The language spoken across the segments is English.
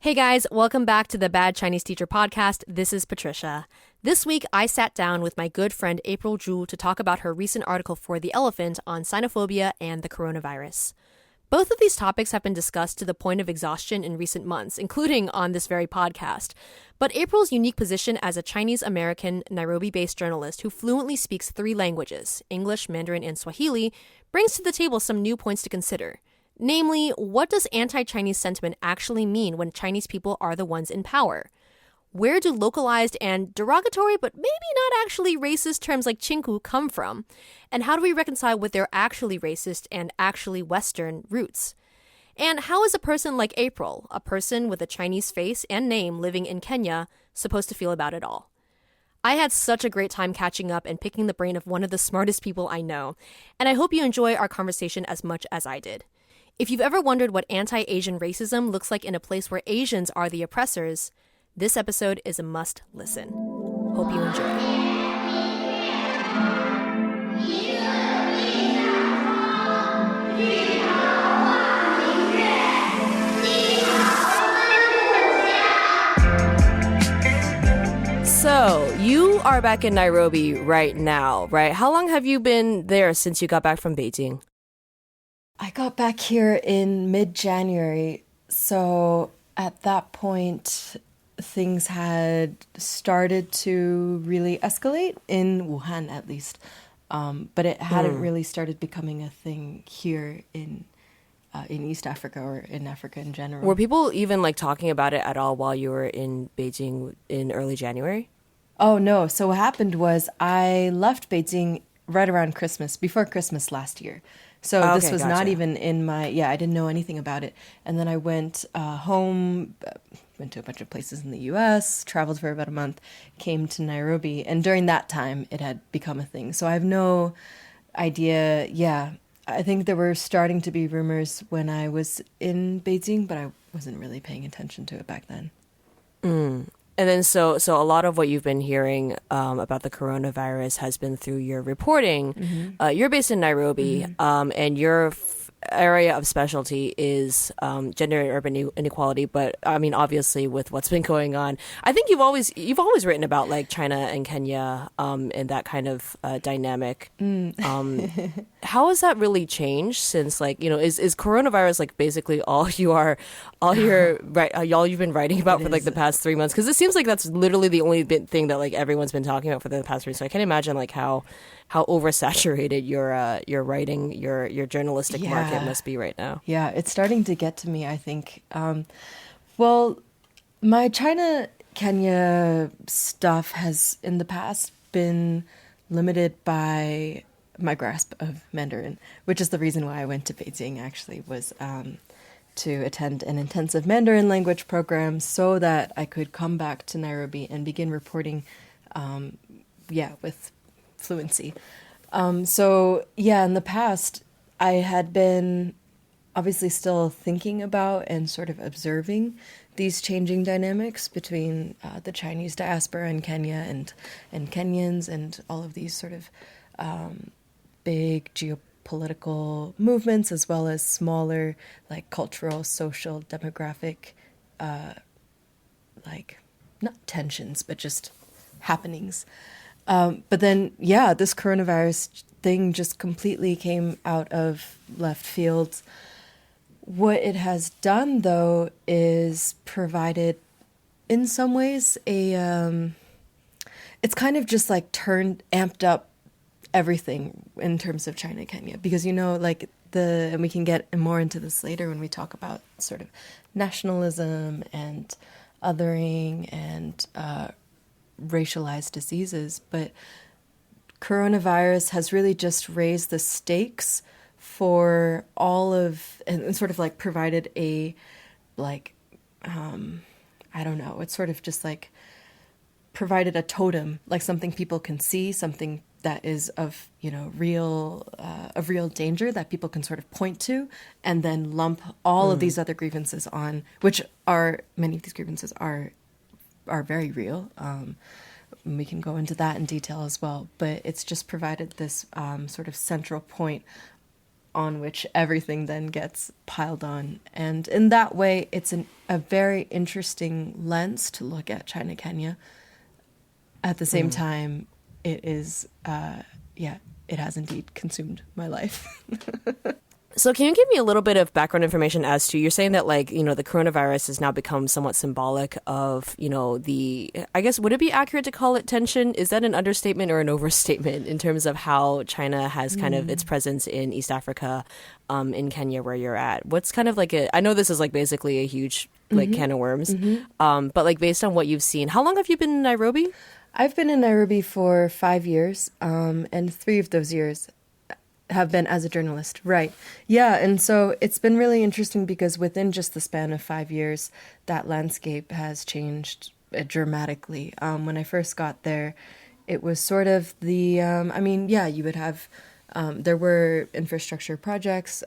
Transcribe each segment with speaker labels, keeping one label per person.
Speaker 1: Hey guys, welcome back to the Bad Chinese Teacher podcast. This is Patricia. This week, I sat down with my good friend April Zhu to talk about her recent article for The Elephant on Sinophobia and the coronavirus. Both of these topics have been discussed to the point of exhaustion in recent months, including on this very podcast. But April's unique position as a Chinese-American, Nairobi-based journalist who fluently speaks 3 languages, English, Mandarin, and Swahili, brings to the table some new points to consider. Namely, what does anti-Chinese sentiment actually mean when Chinese people are the ones in power? Where do localized and derogatory but maybe not actually racist terms like chinkuu come from? And how do we reconcile with their actually racist and actually Western roots? And how is a person like April, a person with a Chinese face and name living in Kenya, supposed to feel about it all? I had such a great time catching up and picking the brain of one of the smartest people I know, and I hope you enjoy our conversation as much as I did. If you've ever wondered what anti-Asian racism looks like in a place where Asians are the oppressors, this episode is a must listen. Hope you enjoy. So, you are back in Nairobi right now, right? How long have you been there since you got back from Beijing?
Speaker 2: I got back here in mid-January, so at that point, things had started to really escalate, in Wuhan at least, but it hadn't really started becoming a thing here in East Africa or in Africa in general.
Speaker 1: Were people even talking about it at all while you were in Beijing in early January?
Speaker 2: Oh, no. So what happened was I left Beijing right around Christmas, before Christmas last year. So this was not even in my, I didn't know anything about it. And then I went home, went to a bunch of places in the US, traveled for about a month, came to Nairobi. And during that time, it had become a thing. So I have no idea. Yeah, I think there were starting to be rumors when I was in Beijing, but I wasn't really paying attention to it back then.
Speaker 1: And then so a lot of what you've been hearing about the coronavirus has been through your reporting. Mm-hmm. You're based in Nairobi, and your area of specialty is gender and urban inequality. But I mean, obviously, with what's been going on, I think you've always written about China and Kenya and that kind of dynamic. How has that really changed since is coronavirus basically all you've been writing about for the past 3 months? Because it seems like that's literally the only thing that everyone's been talking about for the past 3 months. So I can't imagine how oversaturated your writing, your journalistic market must be right now.
Speaker 2: Yeah, it's starting to get to me, I think. Well, my China-Kenya stuff has in the past been limited by my grasp of Mandarin, which is the reason why I went to Beijing, actually, was to attend an intensive Mandarin language program so that I could come back to Nairobi and begin reporting, with fluency. In the past, I had been obviously still thinking about and sort of observing these changing dynamics between the Chinese diaspora in Kenya and Kenyans and all of these sort of big geopolitical movements, as well as smaller cultural, social, demographic, not tensions, but just happenings. But then, this coronavirus thing just completely came out of left field. What it has done, though, is provided, in some ways, it's kind of just amped up everything in terms of China, Kenya, because and we can get more into this later when we talk about sort of nationalism and othering and racialized diseases, but coronavirus has really just raised the stakes for all of, and sort of provided a I don't know, it's sort of just provided a totem, something people can see, something that is of real danger that people can sort of point to, and then lump all of these other grievances on, which many of these grievances are very real. We can go into that in detail as well, but it's just provided this sort of central point on which everything then gets piled on. And in that way, it's a very interesting lens to look at China, Kenya. At the same time, it is, it has indeed consumed my life.
Speaker 1: So can you give me a little bit of background information as to, you're saying that the coronavirus has now become somewhat symbolic of, I guess, would it be accurate to call it tension? Is that an understatement or an overstatement in terms of how China has kind of its presence in East Africa, in Kenya where you're at? What's kind of I know this is basically a huge can of worms, but based on what you've seen, how long have you been in Nairobi?
Speaker 2: I've been in Nairobi for 5 years, and 3 of those years have been as a journalist. Right. Yeah. And so it's been really interesting because within just the span of 5 years, that landscape has changed dramatically. When I first got there, it was sort of you would have, there were infrastructure projects,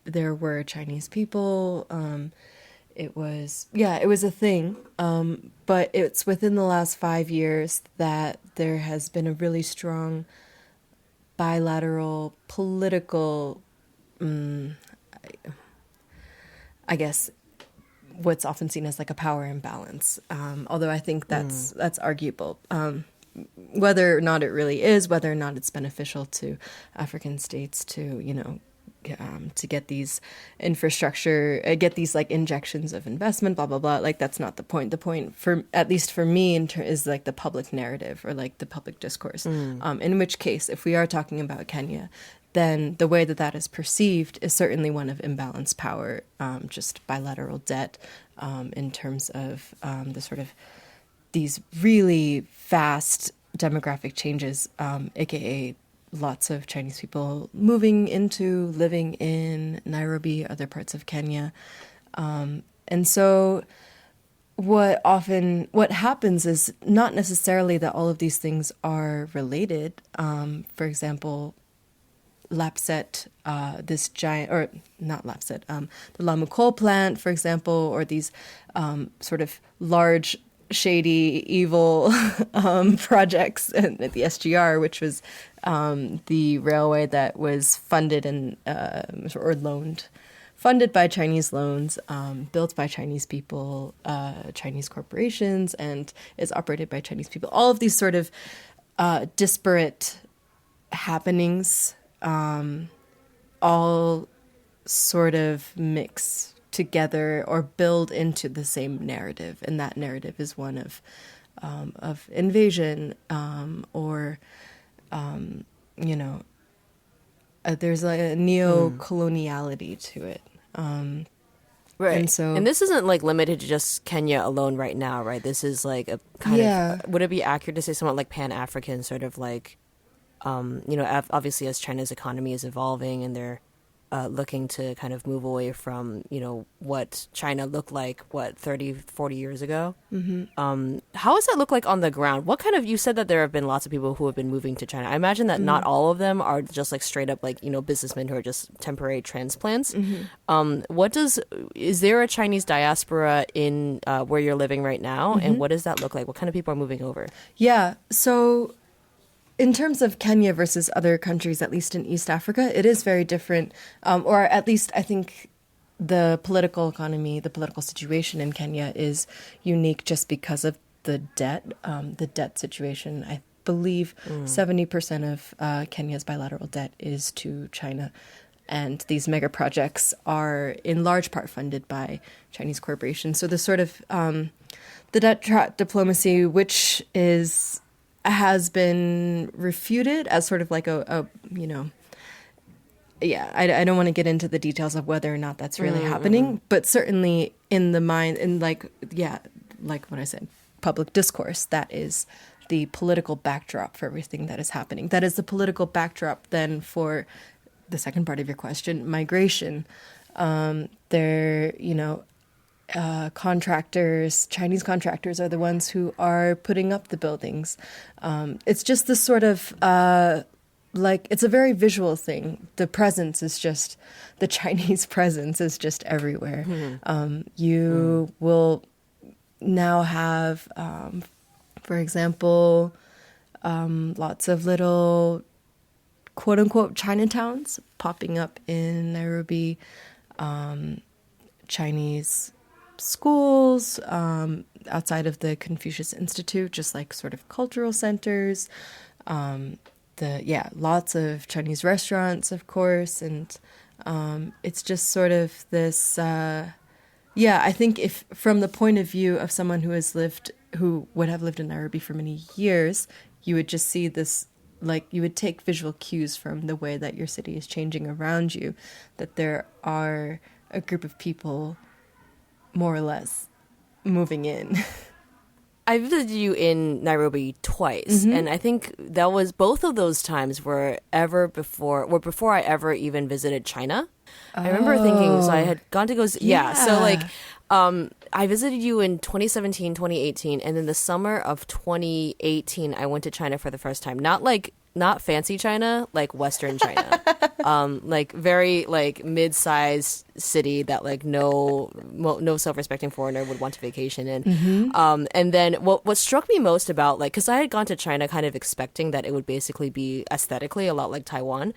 Speaker 2: there were Chinese people, it was a thing. But it's within the last 5 years that there has been a really strong bilateral political, I guess, what's often seen as a power imbalance. Although I think that's arguable. Whether or not it really is, whether or not it's beneficial to African states to, to get these infrastructure, get these injections of investment, blah, blah, blah. That's not the point. The point, at least for me, is the public narrative or the public discourse. In which case, if we are talking about Kenya, then the way that is perceived is certainly one of imbalanced power, just bilateral debt, in terms of the sort of these really fast demographic changes, aka lots of Chinese people moving into living in Nairobi, other parts of Kenya. And so what happens is not necessarily that all of these things are related. For example, Lapset, this giant, or not Lapset, the Lamu coal plant, for example, or these sort of large, shady, evil projects at the SGR, which was the railway that was funded or funded by Chinese loans, built by Chinese people, Chinese corporations, and is operated by Chinese people. All of these sort of disparate happenings, all sort of mix together or build into the same narrative, and that narrative is one of invasion, or there's a neo-coloniality to it.
Speaker 1: Right. And this isn't limited to just Kenya alone right now, right? This is a kind of, would it be accurate to say somewhat Pan-African sort of obviously as China's economy is evolving and they're looking to kind of move away from, what China looked like, 30, 40 years ago. How does that look like on the ground? You said that there have been lots of people who have been moving to China. I imagine that not all of them are just straight up businessmen who are just temporary transplants. Is there a Chinese diaspora in where you're living right now? And what does that look like? What kind of people are moving over?
Speaker 2: Yeah, so in terms of Kenya versus other countries, at least in East Africa, it is very different. Or at least I think the political economy, the political situation in Kenya is unique just because of the debt situation. I believe 70% of Kenya's bilateral debt is to China. And these mega projects are in large part funded by Chinese corporations. So the sort of the debt trap diplomacy, which has been refuted as sort of I don't want to get into the details of whether or not that's really happening, but certainly in the mind, in like what I said, public discourse, that is the political backdrop for everything that is happening. That is the political backdrop then for the second part of your question, migration. Contractors, Chinese contractors are the ones who are putting up the buildings. It's just this sort of, it's a very visual thing. The presence is just, the Chinese presence is just everywhere. You will now have, for example, lots of little quote unquote Chinatowns popping up in Nairobi, Chinese schools, outside of the Confucius Institute, just like sort of cultural centers, lots of Chinese restaurants, of course, and it's just sort of this. I think if from the point of view of someone who would have lived in Nairobi for many years, you would just see this. Like you would take visual cues from the way that your city is changing around you, that there are a group of people more or less moving in.
Speaker 1: I visited you in Nairobi twice, and I think that was both of those times were before I ever even visited China. I remember thinking, so I had gone to go, so like, I visited you in 2017, 2018, and then the summer of 2018, I went to China for the first time. Not fancy China, like Western China, like very like mid-sized city that like no self-respecting foreigner would want to vacation in. And then what struck me most about because I had gone to China kind of expecting that it would basically be aesthetically a lot like Taiwan,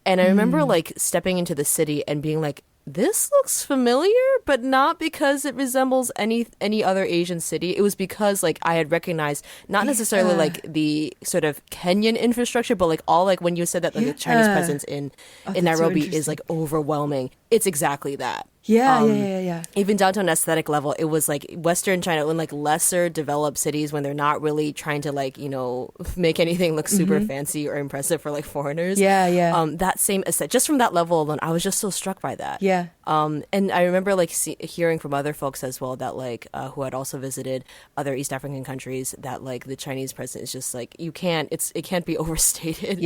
Speaker 1: and I remember like stepping into the city and being like, this looks familiar, but not because it resembles any other Asian city. It was because like I had recognized not necessarily like the sort of Kenyan infrastructure, but like all like when you said that like the Chinese presence in Nairobi is like overwhelming. It's exactly that.
Speaker 2: Yeah.
Speaker 1: Even down to an aesthetic level, it was like Western China in like lesser developed cities when they're not really trying to like, make anything look super fancy or impressive for like foreigners. That same aesthetic, just from that level alone, I was just so struck by that. And I remember like hearing from other folks as well that like who had also visited other East African countries that like the Chinese presence is just like it can't be overstated.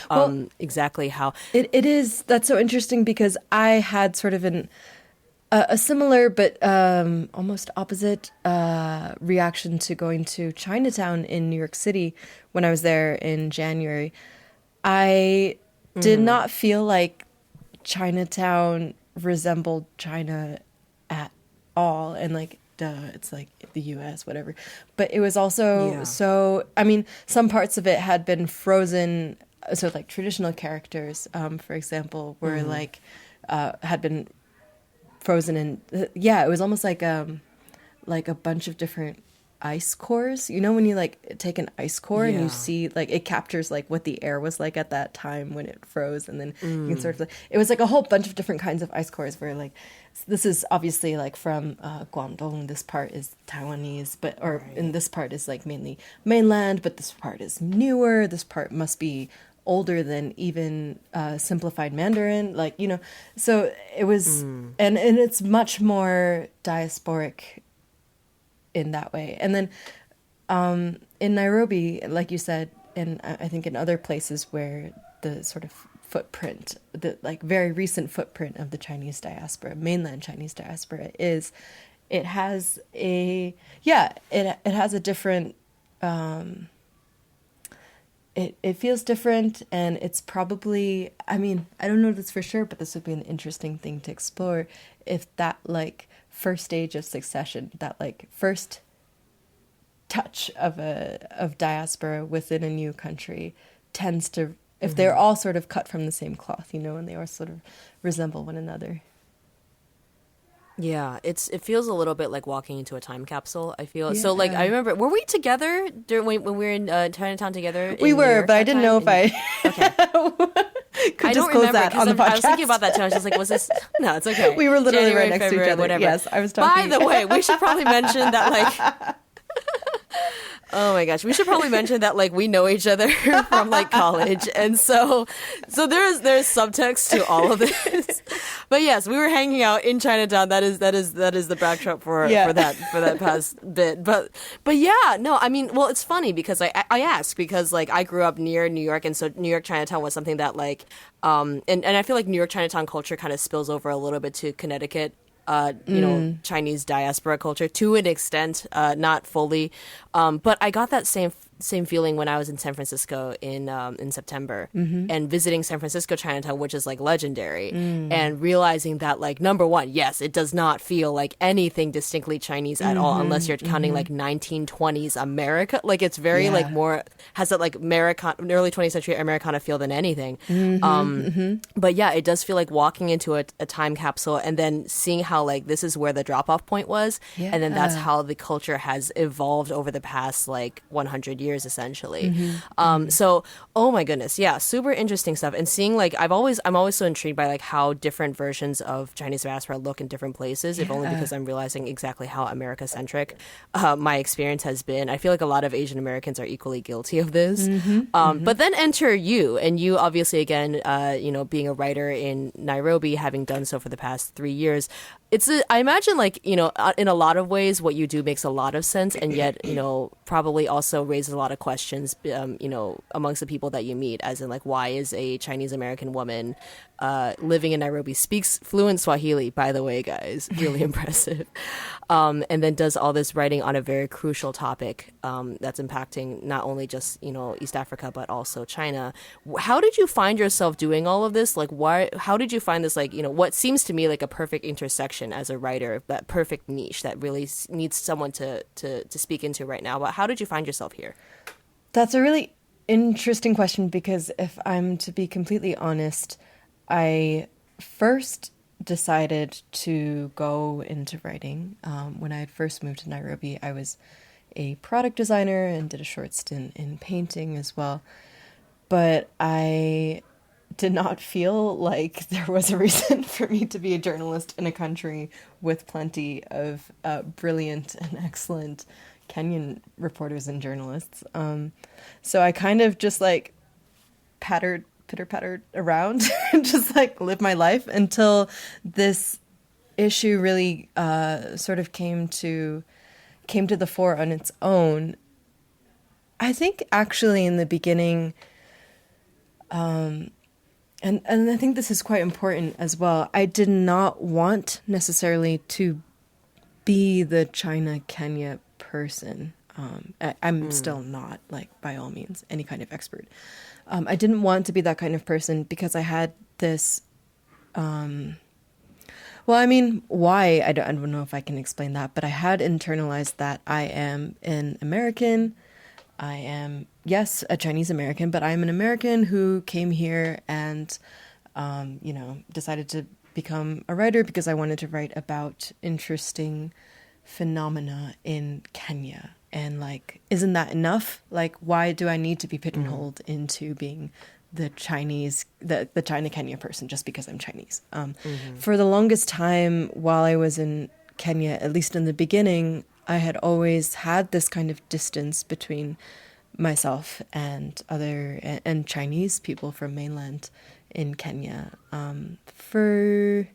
Speaker 1: Well, exactly how
Speaker 2: it is. That's so interesting because I had sort of a similar but almost opposite reaction to going to Chinatown in New York City when I was there in January. I did not feel like Chinatown resembled China at all. And like, duh, it's like the US, whatever. But it was also some parts of it had been frozen. So like traditional characters, for example, were had been frozen in it was almost like a bunch of different ice cores. You know when you like take an ice core and you see like it captures like what the air was like at that time when it froze, and then you can sort of it was like a whole bunch of different kinds of ice cores where like this is obviously like from Guangdong, this part is Taiwanese, and this part is like mainly mainland, but this part is newer, this part must be older than even simplified Mandarin, so it was and it's much more diasporic in that way. And then in Nairobi, like you said, and I think in other places where the sort of footprint, the like very recent footprint of the Chinese diaspora, mainland Chinese diaspora, is it has a different It feels different, and it's probably, I mean, I don't know this for sure, but this would be an interesting thing to explore if that like first stage of succession, that like first touch of diaspora within a new country tends to, if they're all sort of cut from the same cloth, and they all sort of resemble one another.
Speaker 1: Yeah, it feels a little bit like walking into a time capsule. I feel so. Like I remember, were we together when we were in Chinatown together?
Speaker 2: We were, but I didn't know if I could disclose that on the podcast.
Speaker 1: I was thinking about that too. I was just like, was this? No, it's okay.
Speaker 2: We were literally
Speaker 1: January,
Speaker 2: right next
Speaker 1: February,
Speaker 2: to each other.
Speaker 1: Whatever.
Speaker 2: Yes, I was talking.
Speaker 1: By the way, we should probably mention that like. Oh my gosh, we should probably mention that like we know each other from like college, and so there's subtext to all of this. But yes, we were hanging out in Chinatown. That is the backdrop for that past bit. But yeah, no, I mean, well, it's funny because I ask because like I grew up near New York, and so New York Chinatown was something that like and I feel like New York Chinatown culture kind of spills over a little bit to Connecticut. Chinese diaspora culture to an extent, not fully. But I got that same same feeling when I was in San Francisco in September and visiting San Francisco Chinatown, which is like legendary, and realizing that like number one, yes, it does not feel like anything distinctly Chinese at all, unless you're counting like 1920s America. Like it's very like more has that like early 20th century Americana feel than anything. But yeah, it does feel like walking into a time capsule and then seeing how like this is where the drop off point was, and then that's how the culture has evolved over the past like 100 years essentially. So oh my goodness, yeah, super interesting stuff. And seeing like I'm always so intrigued by like how different versions of Chinese diaspora look in different places, if only because I'm realizing exactly how America centric my experience has been. I feel like a lot of Asian Americans are equally guilty of this. But then enter you, and you obviously again being a writer in Nairobi, having done so for the past 3 years, I imagine like, in a lot of ways what you do makes a lot of sense, and yet, probably also raises a lot of questions, amongst the people that you meet, as in like, why is a Chinese American woman living in Nairobi, speaks fluent Swahili, by the way, guys, really impressive, and then does all this writing on a very crucial topic that's impacting not only just, East Africa, but also China. How did you find yourself doing all of this? Like, how did you find this, like, what seems to me like a perfect intersection as a writer, that perfect niche that really needs someone to speak into right now? But how did you find yourself here?
Speaker 2: That's a really interesting question, because if I'm to be completely honest, I first decided to go into writing. When I had first moved to Nairobi, I was a product designer and did a short stint in painting as well. But I did not feel like there was a reason for me to be a journalist in a country with plenty of brilliant and excellent Kenyan reporters and journalists. So I kind of just like pitter-pattered around and just like lived my life until this issue really sort of came to the fore on its own. I think actually in the beginning, and I think this is quite important as well, I did not want necessarily to be the China-Kenya person. I'm still not, like, by all means, any kind of expert. I didn't want to be that kind of person because I had this... why? I don't know if I can explain that, but I had internalized that I am an American. I am, yes, a Chinese American, but I'm an American who came here and, decided to become a writer because I wanted to write about interesting phenomena in Kenya. And like, isn't that enough? Like, why do I need to be pigeonholed into being the Chinese, the China-Kenya person just because I'm Chinese? For the longest time while I was in Kenya, at least in the beginning, I had always had this kind of distance between myself and and Chinese people from mainland in Kenya, for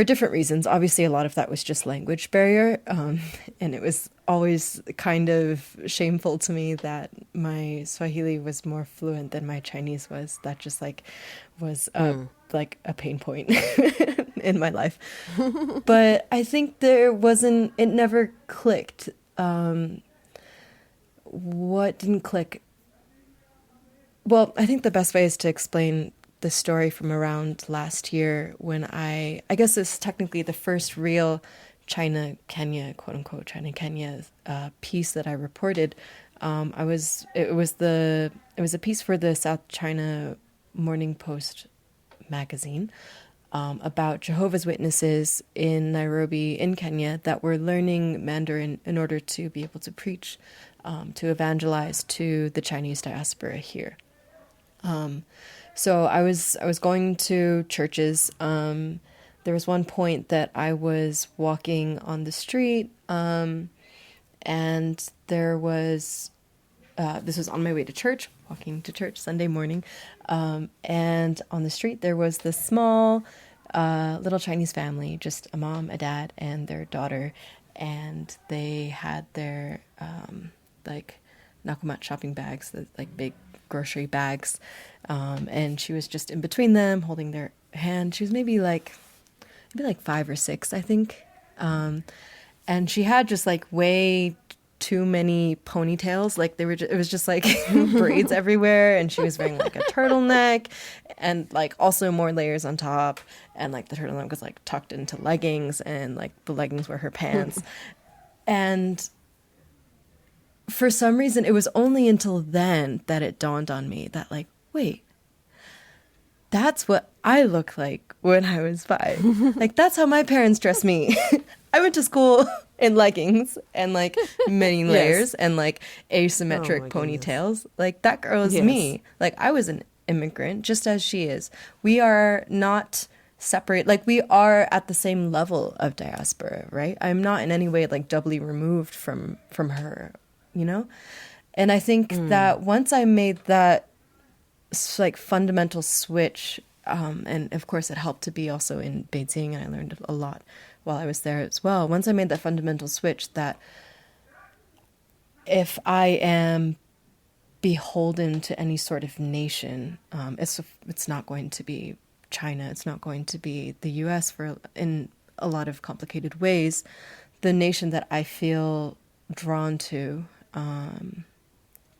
Speaker 2: different reasons. Obviously, a lot of that was just language barrier, and it was always kind of shameful to me that my Swahili was more fluent than my Chinese was. That just was like a pain point in my life. But I think it never clicked. What didn't click? Well, I think the best way is to explain the story from around last year when I guess this is technically the first real China-Kenya, quote-unquote China-Kenya piece that I reported. It was a piece for the South China Morning Post magazine about Jehovah's Witnesses in Nairobi, in Kenya, that were learning Mandarin in order to be able to preach, to evangelize to the Chinese diaspora here. So I was going to churches. There was one point that I was walking on the street, and there was, this was on my way to church, walking to church Sunday morning, and on the street there was this small little Chinese family, just a mom, a dad, and their daughter, and they had their like Nakumat shopping bags, like big grocery bags, and she was just in between them holding their hand. She was maybe like 5 or 6, I think, and she had just like way too many ponytails. Like it was just like braids everywhere, and she was wearing like a turtleneck and like also more layers on top, and like the turtleneck was like tucked into leggings, and like the leggings were her pants. And for some reason, it was only until then that it dawned on me that like, wait, that's what I look like when I was 5. Like, that's how my parents dressed me. I went to school in leggings and like many layers and like asymmetric ponytails. Like, that girl is me. Like, I was an immigrant just as she is. We are not separate. Like, we are at the same level of diaspora, right? I'm not in any way like doubly removed from her, you know? And I think that once I made that like fundamental switch, and of course it helped to be also in Beijing, and I learned a lot while I was there as well. Once I made that fundamental switch that if I am beholden to any sort of nation, it's not going to be China, it's not going to be the US in a lot of complicated ways. The nation that I feel drawn to,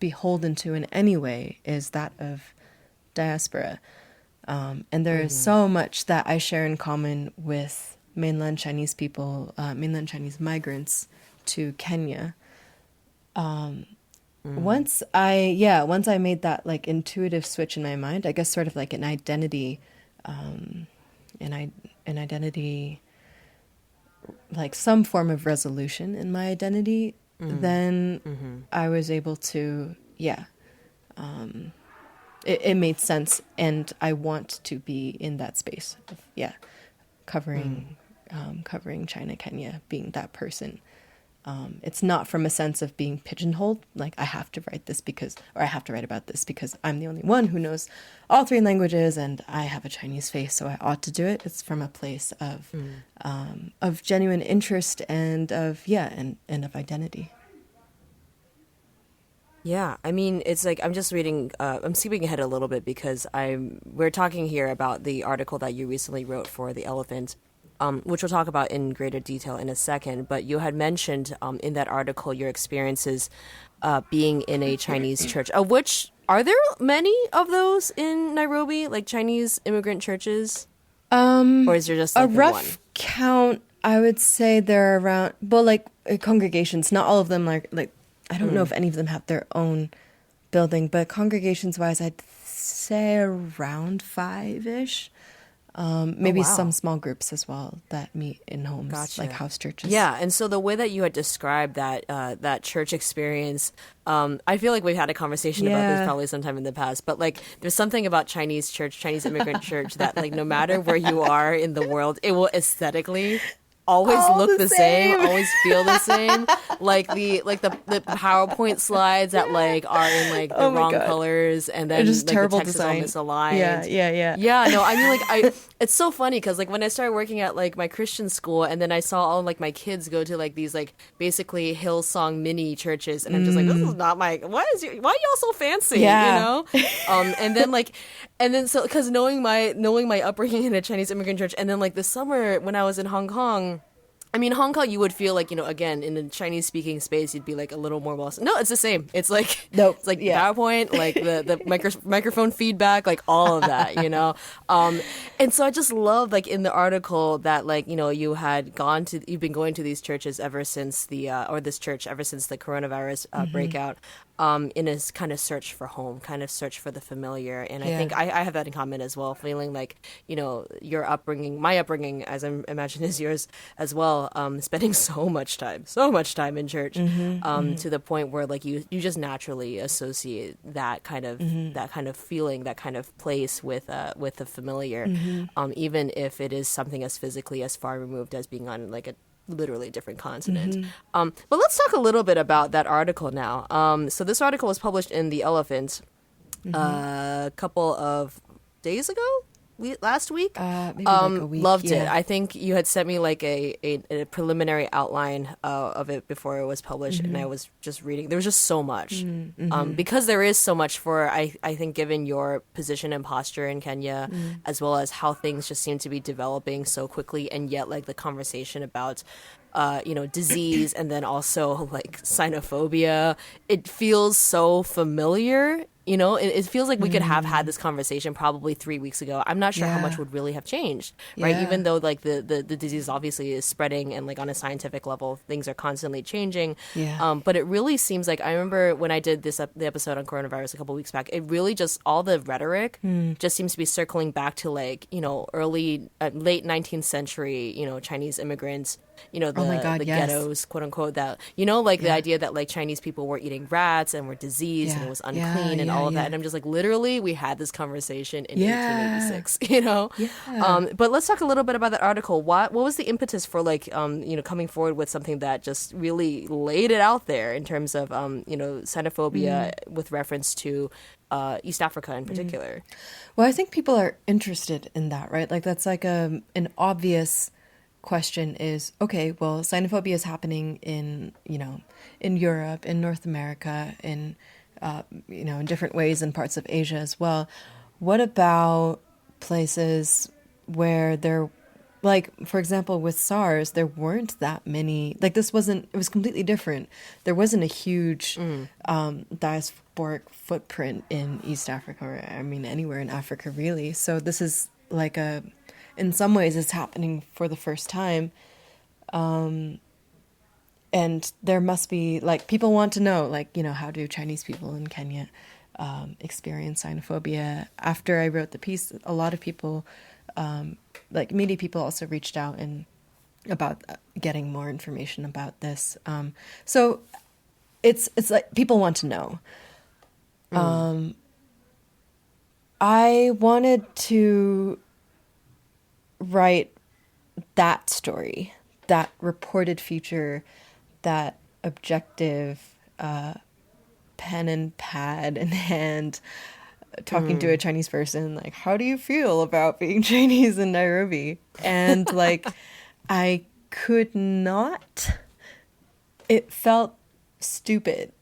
Speaker 2: beholden to in any way, is that of diaspora. And there is so much that I share in common with mainland Chinese people, mainland Chinese migrants to Kenya. Once I made that like intuitive switch in my mind, I guess sort of like an identity, like some form of resolution in my identity, then I was able to, it made sense, and I want to be in that space of, covering China, Kenya, being that person. It's not from a sense of being pigeonholed, like I have to write about this because I'm the only one who knows all 3 languages and I have a Chinese face, so I ought to do it. It's from a place of genuine interest and of of identity.
Speaker 1: Yeah, I mean, it's like I'm just reading, I'm skipping ahead a little bit because we're talking here about the article that you recently wrote for The Elephant, which we'll talk about in greater detail in a second. But you had mentioned in that article your experiences being in a Chinese church, of which, are there many of those in Nairobi, like Chinese immigrant churches? Or is there just like
Speaker 2: a rough
Speaker 1: one?
Speaker 2: Count? I would say there are around, well, like congregations, not all of them are like, I don't know if any of them have their own building, but congregations-wise, I'd say around 5-ish. Maybe some small groups as well that meet in homes, like house churches.
Speaker 1: Yeah, and so the way that you had described that church experience, I feel like we've had a conversation about this probably sometime in the past, but like there's something about Chinese immigrant church that like no matter where you are in the world, it will aesthetically always look the same, always feel the same. Like the PowerPoint slides that like are in like the wrong colors, and then
Speaker 2: just
Speaker 1: like
Speaker 2: terrible
Speaker 1: the text
Speaker 2: design.
Speaker 1: is all misaligned.
Speaker 2: Yeah.
Speaker 1: No, I mean like it's so funny because like when I started working at like my Christian school, and then I saw all like my kids go to like these like basically Hillsong mini churches, and I'm just like, this is not my. Why are y'all so fancy?
Speaker 2: Yeah.
Speaker 1: You know. And then so because knowing my upbringing in a Chinese immigrant church, and then like this summer when I was in Hong Kong. I mean, Hong Kong, you would feel like, you know, again, in the Chinese-speaking space, you'd be like a little more well. No, it's the same. It's like it's like PowerPoint, like the microphone feedback, like all of that, you know. And so I just love, like, in the article that, like, you know, you've been going to these churches ever since this church ever since the coronavirus breakout. In a kind of search for home, kind of search for the familiar. And I think I have that in common as well, feeling like, you know, my upbringing, as I imagine is yours as well, spending so much time in church, to the point where like you just naturally associate that kind of feeling, that kind of place with the familiar, even if it is something as physically as far removed as being on like a literally different continent. But let's talk a little bit about that article now. So this article was published in The Elephant a couple of days ago, last week.
Speaker 2: Maybe like a week.
Speaker 1: Loved it. I think you had sent me like a preliminary outline of it before it was published, and I was just reading. There was just so much. Because there is so much for, I think, given your position and posture in Kenya, as well as how things just seem to be developing so quickly, and yet like the conversation about disease, and then also like xenophobia. It feels so familiar. It feels like we could have had this conversation probably 3 weeks ago. I'm not sure how much
Speaker 2: Yeah.
Speaker 1: would really have changed, right?
Speaker 2: Yeah.
Speaker 1: Even though like the disease obviously is spreading, and like on a scientific level, things are constantly changing.
Speaker 2: Yeah.
Speaker 1: But it really seems like, I remember when I did the episode on coronavirus a couple weeks back, it really just, all the rhetoric just seems to be circling back to like, late 19th century, Chinese immigrants,
Speaker 2: Oh my God,
Speaker 1: the
Speaker 2: yes.
Speaker 1: ghettos, quote unquote, that, like the
Speaker 2: Yeah.
Speaker 1: idea that like Chinese people were eating rats and were diseased and it
Speaker 2: Yeah.
Speaker 1: was
Speaker 2: Yeah,
Speaker 1: unclean and
Speaker 2: yeah,
Speaker 1: all of that.
Speaker 2: yeah.
Speaker 1: And I'm just like, literally, we had this conversation in
Speaker 2: Yeah.
Speaker 1: 1886,
Speaker 2: Yeah.
Speaker 1: But let's talk a little bit about that article. What was the impetus for like, coming forward with something that just really laid it out there in terms of, xenophobia with reference to East Africa in particular?
Speaker 2: Well, I think people are interested in that, right? Like that's like an obvious question is, okay, well, xenophobia is happening in Europe, in North America, in in different ways in parts of Asia as well. What about places where there, like, for example, with SARS, there weren't that many, like it was completely different. There wasn't a huge diasporic footprint in East Africa, or I mean, anywhere in Africa, really. So this is like in some ways, it's happening for the first time. And there must be, like, people want to know, like, how do Chinese people in Kenya experience xenophobia? After I wrote the piece, a lot of people, like media people, also reached out and about getting more information about this. So it's like people want to know. I wanted to write that story, that reported feature, that objective pen and pad in hand, talking to a Chinese person, like, how do you feel about being Chinese in Nairobi? And like, I could not. It felt stupid.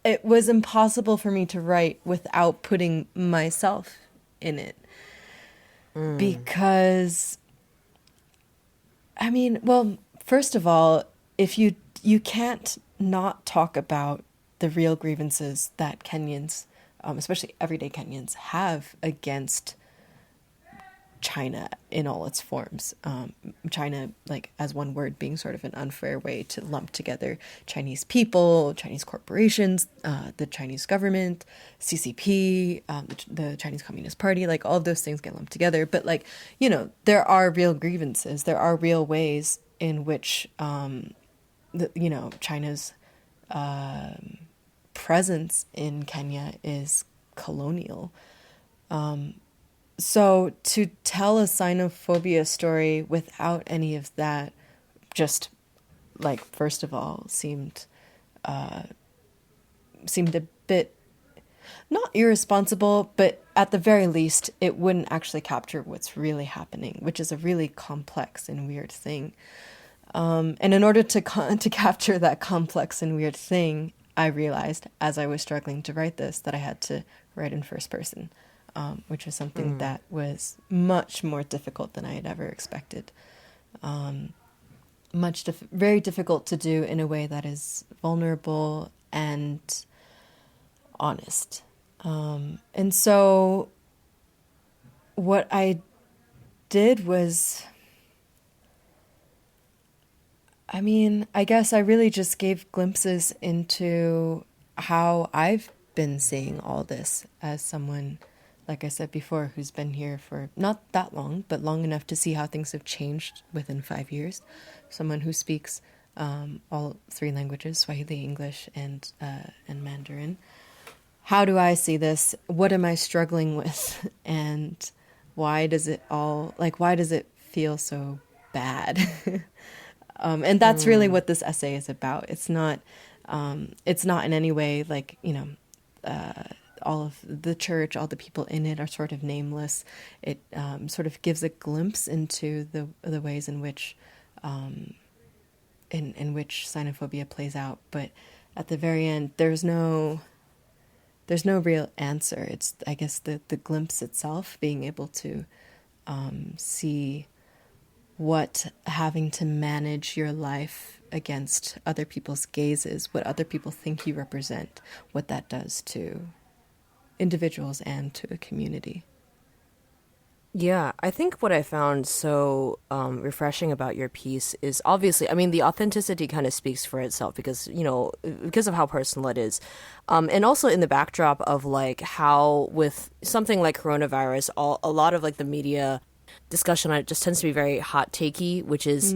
Speaker 2: It was impossible for me to write without putting myself in it. Because, I mean, well, first of all, if you can't not talk about the real grievances that Kenyans, especially everyday Kenyans, have against China in all its forms. China, like, as one word, being sort of an unfair way to lump together Chinese people, Chinese corporations, the Chinese government, CCP, the Chinese Communist Party, like all of those things get lumped together. But like, there are real grievances. There are real ways in which, China's presence in Kenya is colonial. So to tell a xenophobia story without any of that, just like, first of all, seemed a bit not irresponsible, but at the very least, it wouldn't actually capture what's really happening, which is a really complex and weird thing. And in order to capture that complex and weird thing, I realized as I was struggling to write this that I had to write in first person. Which was something that was much more difficult than I had ever expected. Very difficult to do in a way that is vulnerable and honest. And so what I did was, I mean, I guess I really just gave glimpses into how I've been seeing all this as someone, like I said before, who's been here for not that long, but long enough to see how things have changed within 5 years. Someone who speaks all three languages, Swahili, English, and Mandarin. How do I see this? What am I struggling with? And why does it feel so bad? And that's really what this essay is about. It's not in any way like, all of the church, all the people in it are sort of nameless. It sort of gives a glimpse into the ways in which xenophobia plays out. But at the very end, there's no real answer. It's, I guess, the glimpse itself, being able to see what having to manage your life against other people's gazes, what other people think you represent, what that does to individuals and to a community.
Speaker 1: Yeah, I think what I found so refreshing about your piece is obviously, I mean, the authenticity kind of speaks for itself because, because of how personal it is. And also in the backdrop of like how with something like coronavirus, a lot of like the media discussion on it just tends to be very hot takey, which is,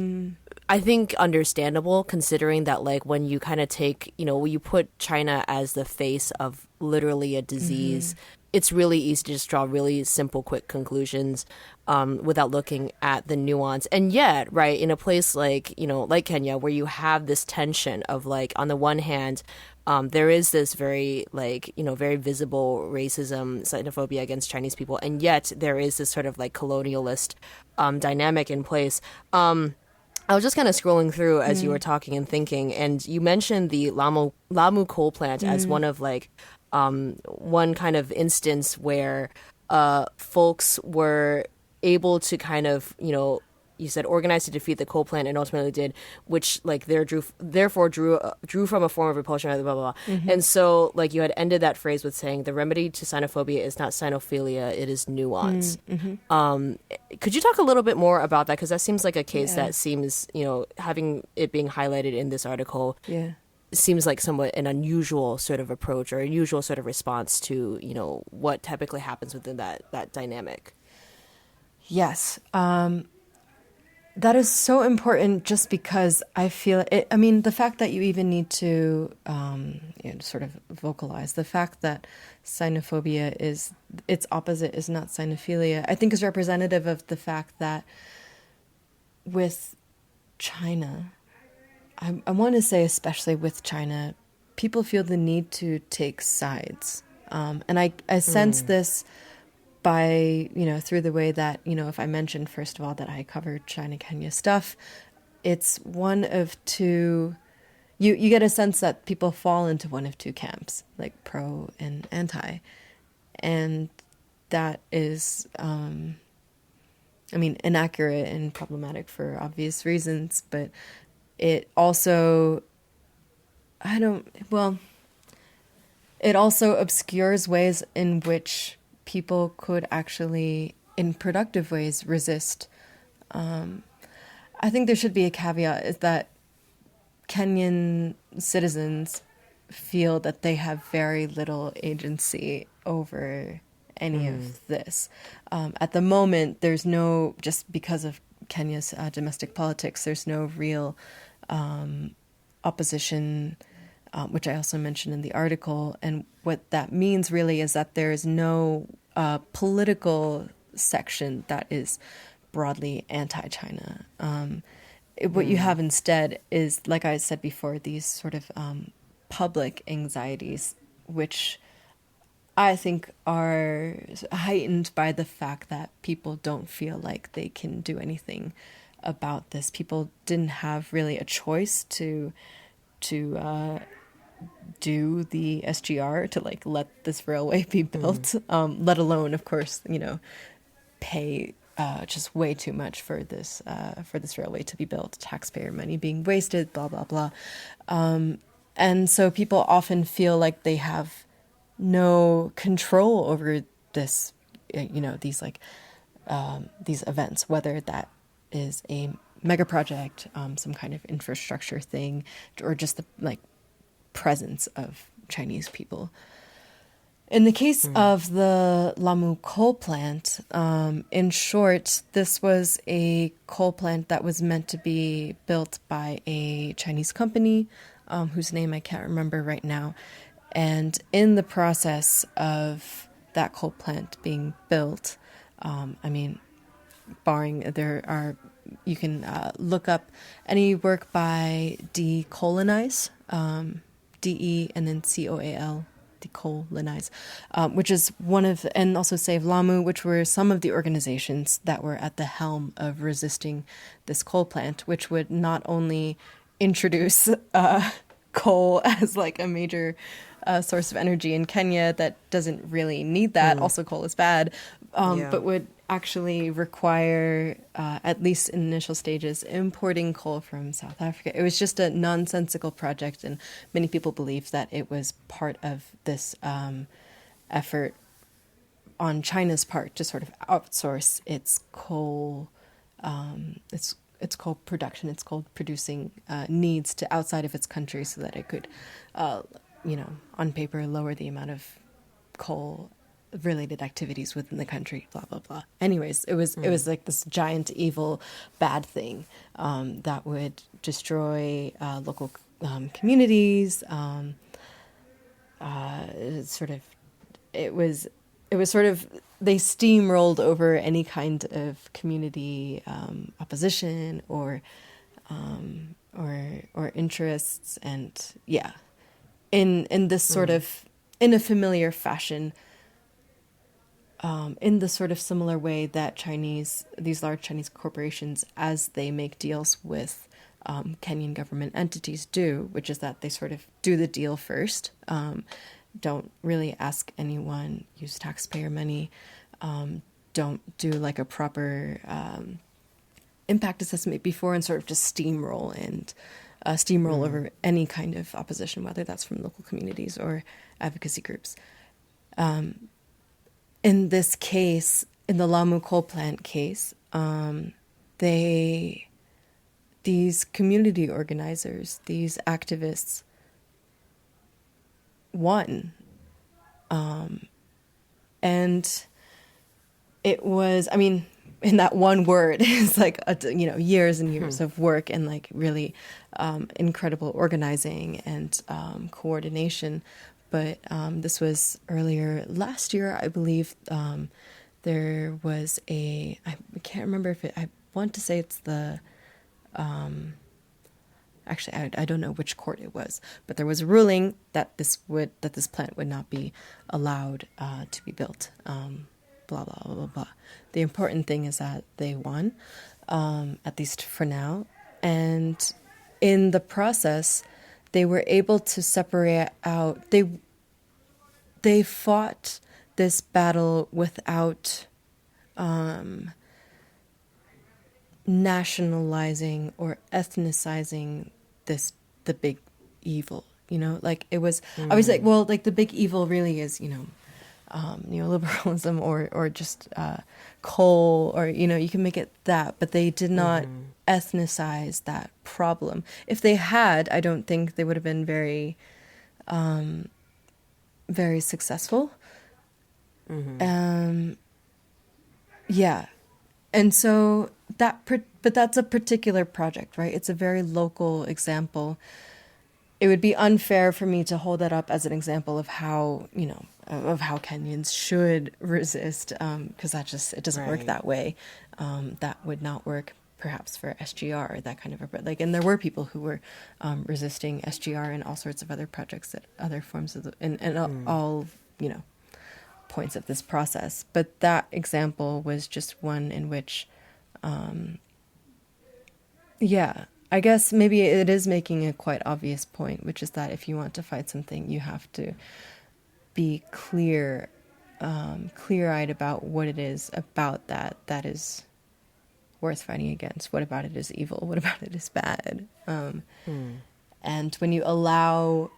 Speaker 1: I think, understandable considering that like when you kind of take, when you put China as the face of literally a disease, it's really easy to just draw really simple, quick conclusions without looking at the nuance. And yet, right, in a place like, like Kenya, where you have this tension of like, on the one hand, there is this very like, very visible racism, xenophobia against Chinese people. And yet there is this sort of like colonialist dynamic in place. I was just kind of scrolling through as you were talking and thinking, and you mentioned the Lamu coal plant as one of like, one kind of instance where folks were able to kind of, you said organize to defeat the coal plant and ultimately did, which like therefore drew from a form of repulsion, blah, blah, blah. And so like you had ended that phrase with saying the remedy to xenophobia is not sinophilia, it is nuance. Could you talk a little bit more about that? Because that seems like a case that seems, having it being highlighted in this article seems like somewhat an unusual sort of approach or unusual sort of response to, what typically happens within that dynamic.
Speaker 2: Yes. That is so important just because I feel it. I mean, the fact that you even need to sort of vocalize the fact that xenophobia is its opposite is not xenophilia, I think is representative of the fact that with China, I want to say especially with China, people feel the need to take sides. And I sense this by, through the way that, if I mentioned, first of all, that I covered China-Kenya stuff, it's one of two, you get a sense that people fall into one of two camps, like pro and anti. And that is, inaccurate and problematic for obvious reasons, but it also, it also obscures ways in which people could actually, in productive ways, resist. I think there should be a caveat is that Kenyan citizens feel that they have very little agency over any of this. At the moment, there's no, just because of Kenya's domestic politics, there's no real opposition, which I also mentioned in the article. And what that means really is that there is no political section that is broadly anti-China. What you have instead is, like I said before, these sort of public anxieties, which I think are heightened by the fact that people don't feel like they can do anything about this. People didn't have really a choice to do the SGR, to like let this railway be built, let alone, of course, pay just way too much for this railway to be built, taxpayer money being wasted, blah blah blah, and so people often feel like they have no control over this, these events, whether that is a mega project, some kind of infrastructure thing, or just the presence of Chinese people. In the case of the Lamu coal plant, in short, this was a coal plant that was meant to be built by a Chinese company, whose name I can't remember right now. And in the process of that coal plant being built, you can look up any work by decolonize, DE and then COAL, decolonize, which is one of, and also Save Lamu, which were some of the organizations that were at the helm of resisting this coal plant, which would not only introduce coal as like a major source of energy in Kenya that doesn't really need that. Also, coal is bad, but would actually require, at least in initial stages, importing coal from South Africa. It was just a nonsensical project, and many people believe that it was part of this effort on China's part to sort of outsource its coal, its coal production, its coal producing needs to outside of its country, so that it could, on paper, lower the amount of coal related activities within the country, blah blah blah. Anyways, it was like this giant evil bad thing that would destroy local communities. It was sort of, they steamrolled over any kind of community opposition or interests, and in this sort of, in a familiar fashion, in the sort of similar way that these large Chinese corporations, as they make deals with Kenyan government entities, do, which is that they sort of do the deal first, don't really ask anyone, use taxpayer money, don't do like a proper impact assessment before, and sort of just steamroll over any kind of opposition, whether that's from local communities or advocacy groups. In this case, in the Lamu coal plant case, these community organizers, these activists, won. And it was, I mean, in that one word, it's like, years and years of work and like really incredible organizing and coordination. But this was earlier last year, I believe. There was I can't remember if I want to say it's the, actually, I don't know which court it was, but there was a ruling that this plant would not be allowed to be built. Blah, blah, blah, blah, blah. The important thing is that they won, at least for now. And in the process, they were able to separate out, they fought this battle without nationalizing or ethnicizing the big evil, like it was, I was like, well, like the big evil really is, neoliberalism or just coal, or, you can make it that, but they did not ethnicize that problem. If they had, I don't think they would have been very, very successful. And so but that's a particular project, right? It's a very local example. It would be unfair for me to hold that up as an example of how, of how Kenyans should resist, because it doesn't work that way. That would not work perhaps for SGR, or that kind of and there were people who were resisting SGR and all sorts of other projects, that other forms of all points of this process. But that example was just one in which, I guess maybe it is making a quite obvious point, which is that if you want to fight something, you have to be clear-eyed about what it is about that is worth fighting against. What about it is evil? What about it is bad? And when you allow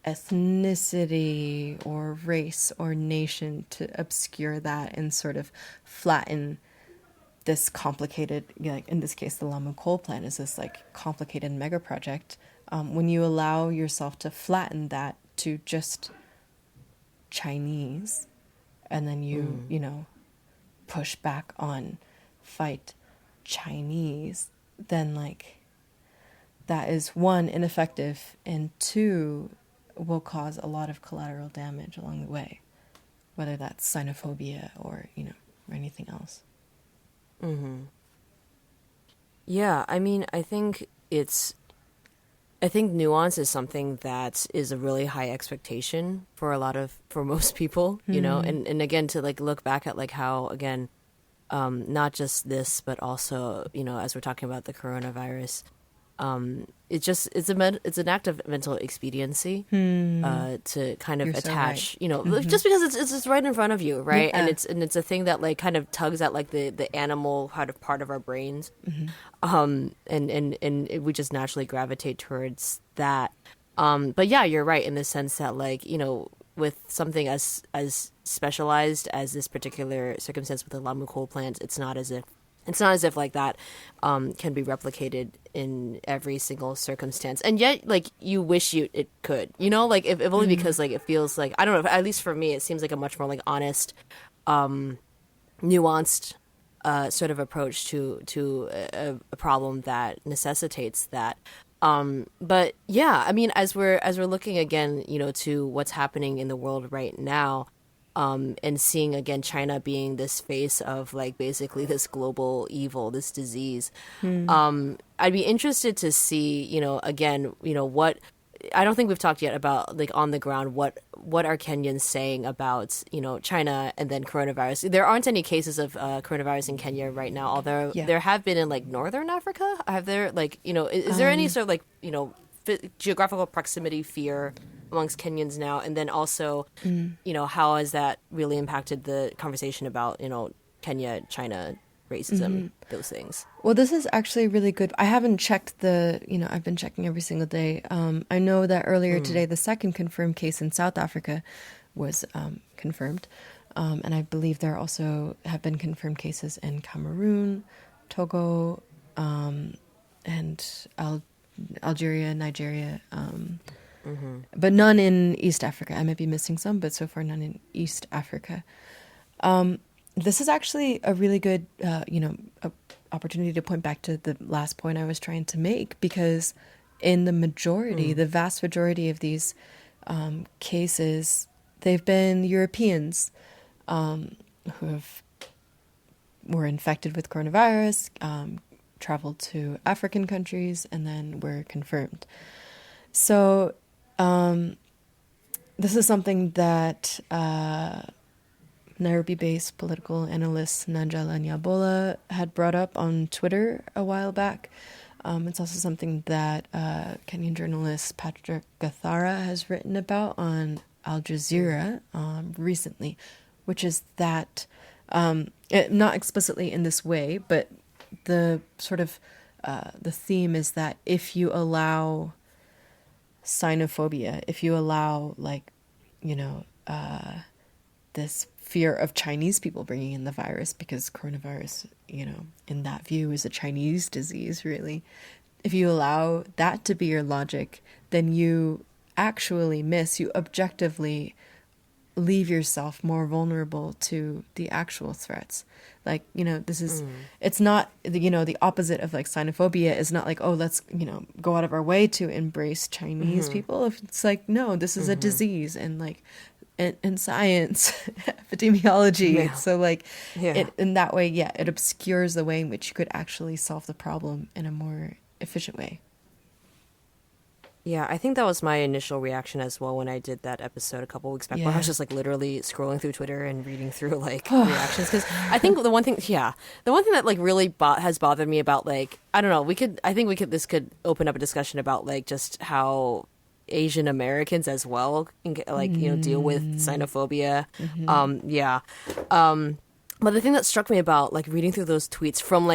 Speaker 2: ethnicity or race or nation to obscure that and sort of flatten this complicated, like in this case, the Lamu coal plant is this like complicated mega project. When you allow yourself to flatten that to just Chinese, and then you push back on fight Chinese, then like that is, one, ineffective, and two, will cause a lot of collateral damage along the way, whether that's Sinophobia or or anything else.
Speaker 3: Yeah, I mean, I think nuance is something that is a really high expectation for most people, and again, to like look back at like how, again, not just this, but also, as we're talking about the coronavirus, it's an act of mental expediency to kind of attach, just because it's just right in front of you, right?
Speaker 2: Yeah.
Speaker 3: And it's a thing that like kind of tugs at like the animal part of our brains, and we just naturally gravitate towards that. But yeah, you're right in the sense that like with something as specialized as this particular circumstance with the Lamu coal plant, it's not as if like that can be replicated in every single circumstance. And yet, like, you wish it could, like if only because like it feels like, I don't know, at least for me, it seems like a much more like honest, nuanced sort of approach to a problem that necessitates that. But yeah, I mean, as we're looking again, to what's happening in the world right now, and seeing again China being this face of like basically this global evil, this disease, I'd be interested to see, again, what I don't think we've talked yet about like on the ground what are Kenyans saying about China and then coronavirus. There aren't any cases of coronavirus in Kenya right now, although there have been in like northern Africa. Have there like is there any sort of like geographical proximity fear amongst Kenyans now? And then also how has that really impacted the conversation about Kenya, China, racism, those things?
Speaker 2: Well, this is actually really good. I haven't checked I've been checking every single day. I know that earlier today, the second confirmed case in South Africa was confirmed. And I believe there also have been confirmed cases in Cameroon, Togo, and Algeria, Nigeria, but none in East Africa. I might be missing some, but so far none in East Africa. This is actually a really good, opportunity to point back to the last point I was trying to make, because in the vast majority of these cases, they've been Europeans who were infected with coronavirus, traveled to African countries, and then were confirmed. So this is something that Nairobi-based political analyst Nanjala Nyabola had brought up on Twitter a while back. It's also something that Kenyan journalist Patrick Gathara has written about on Al Jazeera recently, which is that, not explicitly in this way, but the sort of the theme is that if you allow Sinophobia, if you allow this fear of Chinese people bringing in the virus, because coronavirus, in that view is a Chinese disease, really. If you allow that to be your logic, then you objectively leave yourself more vulnerable to the actual threats. Like, this is, it's not, the opposite of like Sinophobia is not like, oh, let's, go out of our way to embrace Chinese people. It's like, no, this is a disease, and like, in science, epidemiology. So like, in that way, it obscures the way in which you could actually solve the problem in a more efficient way.
Speaker 3: Yeah, I think that was my initial reaction as well when I did that episode a couple weeks back, where I was just like literally scrolling through Twitter and reading through like reactions. Because I think the one thing that like really has bothered me about like, I don't know, this could open up a discussion about like just how Asian Americans as well like deal with xenophobia. But the thing that struck me about like reading through those tweets from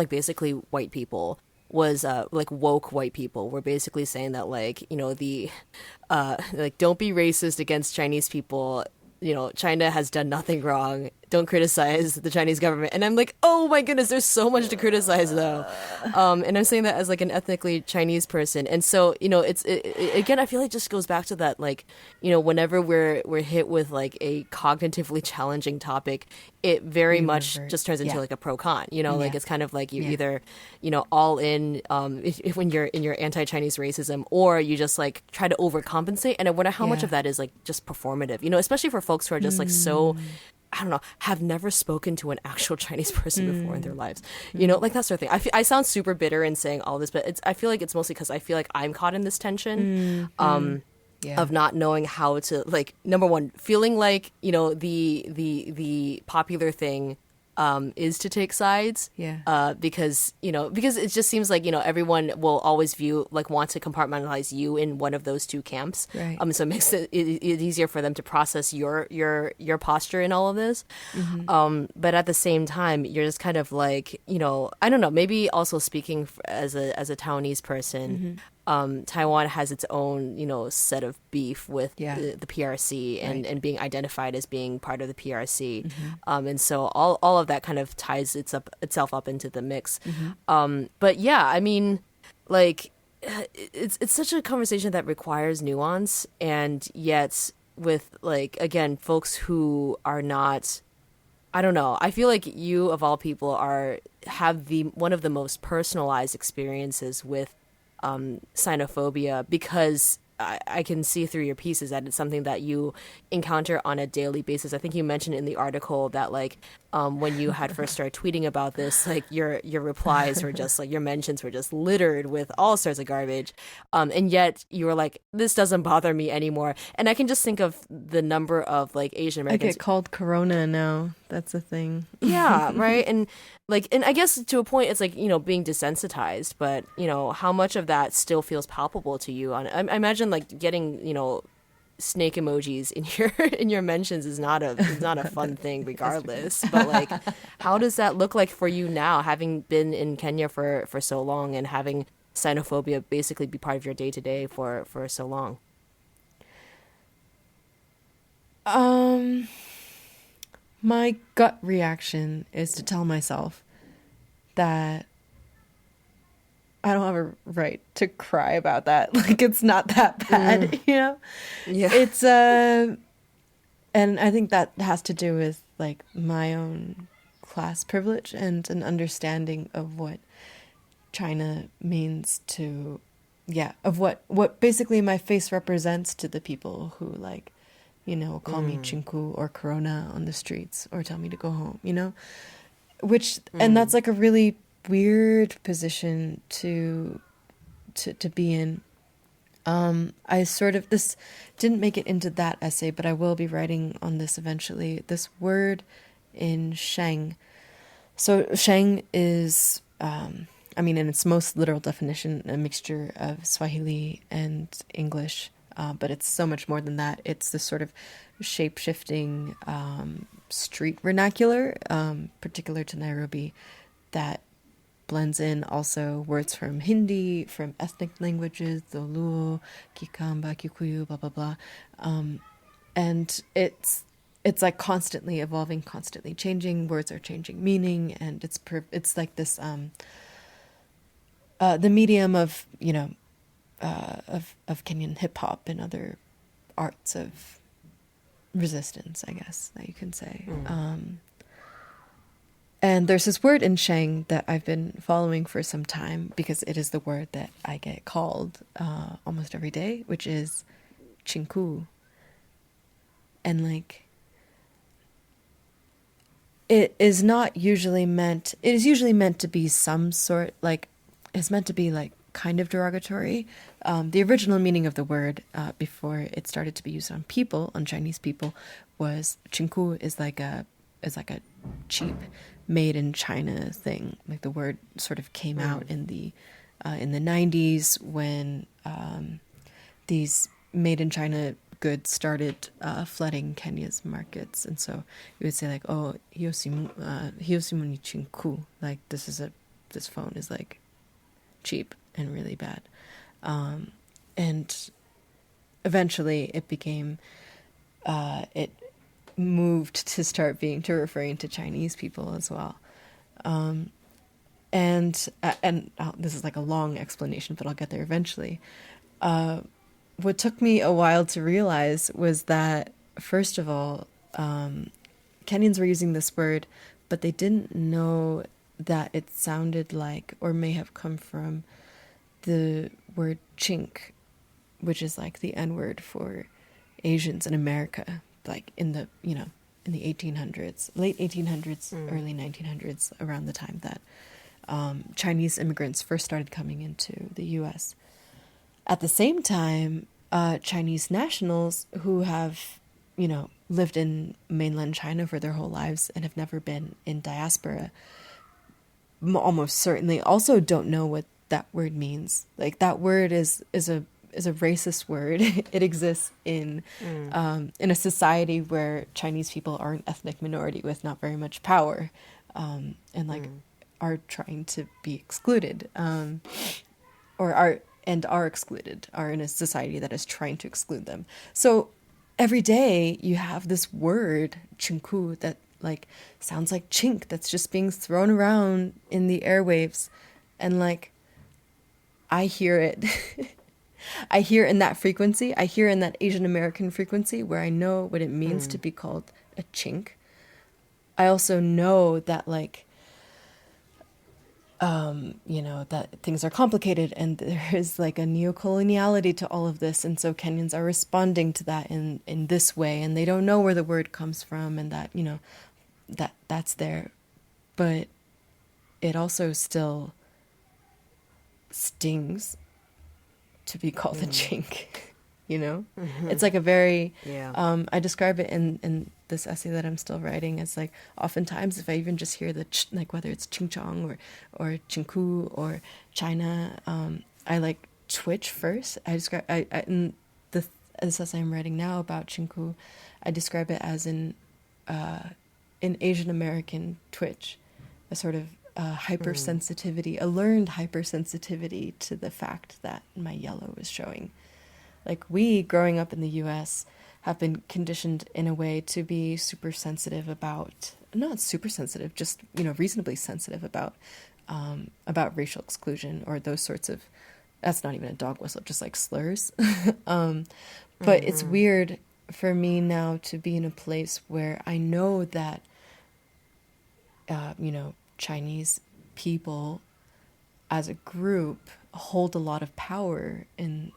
Speaker 3: basically white people was like woke white people were basically saying that like the like don't be racist against Chinese people, China has done nothing wrong, don't criticize the Chinese government. And I'm like, oh my goodness, there's so much to criticize though. And I'm saying that as like an ethnically Chinese person. And so, again, I feel like it just goes back to that, like, whenever we're hit with like a cognitively challenging topic, it very much just turns into like a pro-con, like it's kind of like you either, all in when you're in your anti-Chinese racism, or you just like try to overcompensate. And I wonder how much of that is like just performative, especially for folks who are just like so, I don't know, have never spoken to an actual Chinese person before in their lives, like that sort of thing. I sound super bitter in saying all this, but I feel like it's mostly because I feel like I'm caught in this tension of not knowing how to, like, number one, feeling like, the popular thing is to take sides.
Speaker 2: Yeah.
Speaker 3: Because it just seems like everyone will always want to compartmentalize you in one of those two camps.
Speaker 2: Right.
Speaker 3: So it makes it easier for them to process your posture in all of this. But at the same time, you're just kind of like, I don't know, maybe also speaking as a Taiwanese person. Taiwan has its own, set of beef with the PRC and being identified as being part of the PRC. And so all of that kind of ties itself up into the mix. But yeah, I mean, like, it's such a conversation that requires nuance, and yet with, like, again, folks who are not, I don't know, I feel like you of all people have one of the most personalized experiences with Sinophobia, because I can see through your pieces that it's something that you encounter on a daily basis. I think you mentioned in the article that, like, when you had first started tweeting about this, like, your replies were just like, your mentions were just littered with all sorts of garbage, and yet you were like, this doesn't bother me anymore. And I can just think of the number of, like, Asian Americans.
Speaker 2: I get called Corona now. That's a thing.
Speaker 3: Yeah, right. And I guess to a point, it's like, being desensitized, but how much of that still feels palpable to you? I imagine, like, getting snake emojis in your mentions is not a fun thing, regardless. But, like, how does that look like for you now, having been in Kenya for so long and having Sinophobia basically be part of your day to day for so long?
Speaker 2: My gut reaction is to tell myself that I don't have a right to cry about that. Like, it's not that bad,
Speaker 3: Yeah.
Speaker 2: It's and I think that has to do with, like, my own class privilege and an understanding of what China means to, of what basically my face represents to the people who, like, call me chinkuu or corona on the streets or tell me to go home, which, and that's, like, a really weird position to be in. I sort of, this didn't make it into that essay, but I will be writing on this eventually. This word in Sheng. So Sheng is, in its most literal definition, a mixture of Swahili and English. But it's so much more than that. It's this sort of shape-shifting street vernacular, particular to Nairobi, that blends in also words from Hindi, from ethnic languages, the Luo, Kikamba, Kikuyu, blah, blah, blah. And it's like constantly evolving, constantly changing. Words are changing meaning, and it's like this, the medium of, of Kenyan hip hop and other arts of resistance, I guess, that you can say. And there's this word in Sheng that I've been following for some time because it is the word that I get called almost every day, which is chinkuu. And, like, it is usually meant to be some sort, like, it's meant to be, like, kind of derogatory. The original meaning of the word before it started to be used on people, on Chinese people, was chinkuu is like a cheap, made in China thing. Like, the word sort of came out in the 90s when these made in China goods started flooding Kenya's markets, and so you would say, like, oh, hiyosimu ni chinkuu, like, this phone is, like, cheap and really bad. And eventually it became, it moved to start to referring to Chinese people as well. And this is like a long explanation, but I'll get there eventually. What took me a while to realize was that, first of all, Kenyans were using this word, but they didn't know that it sounded like, or may have come from, the word chink, which is like the N-word for Asians in America, like in the 1800s, late 1800s, early 1900s, around the time that Chinese immigrants first started coming into the U.S. At the same time, Chinese nationals who have lived in mainland China for their whole lives and have never been in diaspora, almost certainly also don't know what that word means. Like, that word is a racist word. It exists in a society where Chinese people are an ethnic minority with not very much power, and are trying to be excluded, or are excluded, are in a society that is trying to exclude them. So every day you have this word, chinkuu, that like sounds like chink, that's just being thrown around in the airwaves. And like, I hear it. I hear in that frequency. I hear in that Asian American frequency where I know what it means to be called a chink. I also know that like, that things are complicated and there is like a neocoloniality to all of this. And so Kenyans are responding to that in this way, and they don't know where the word comes from, and that, that's there. But it also still stings to be called a chink, It's like a very, I describe it in this essay that I'm still writing as like, oftentimes if I even just hear the like whether it's chingchong or chinkuu or China, I like twitch first. I describe in this essay I'm writing now about chinkuu, I describe it as an Asian American twitch, a sort of hypersensitivity, a learned hypersensitivity to the fact that my yellow is showing. Like, we, growing up in the U.S., have been conditioned in a way to be super sensitive about, not super sensitive, just, reasonably sensitive about racial exclusion or those sorts of, that's not even a dog whistle, just like slurs. But it's weird for me now to be in a place where I know that, Chinese people as a group hold a lot of power in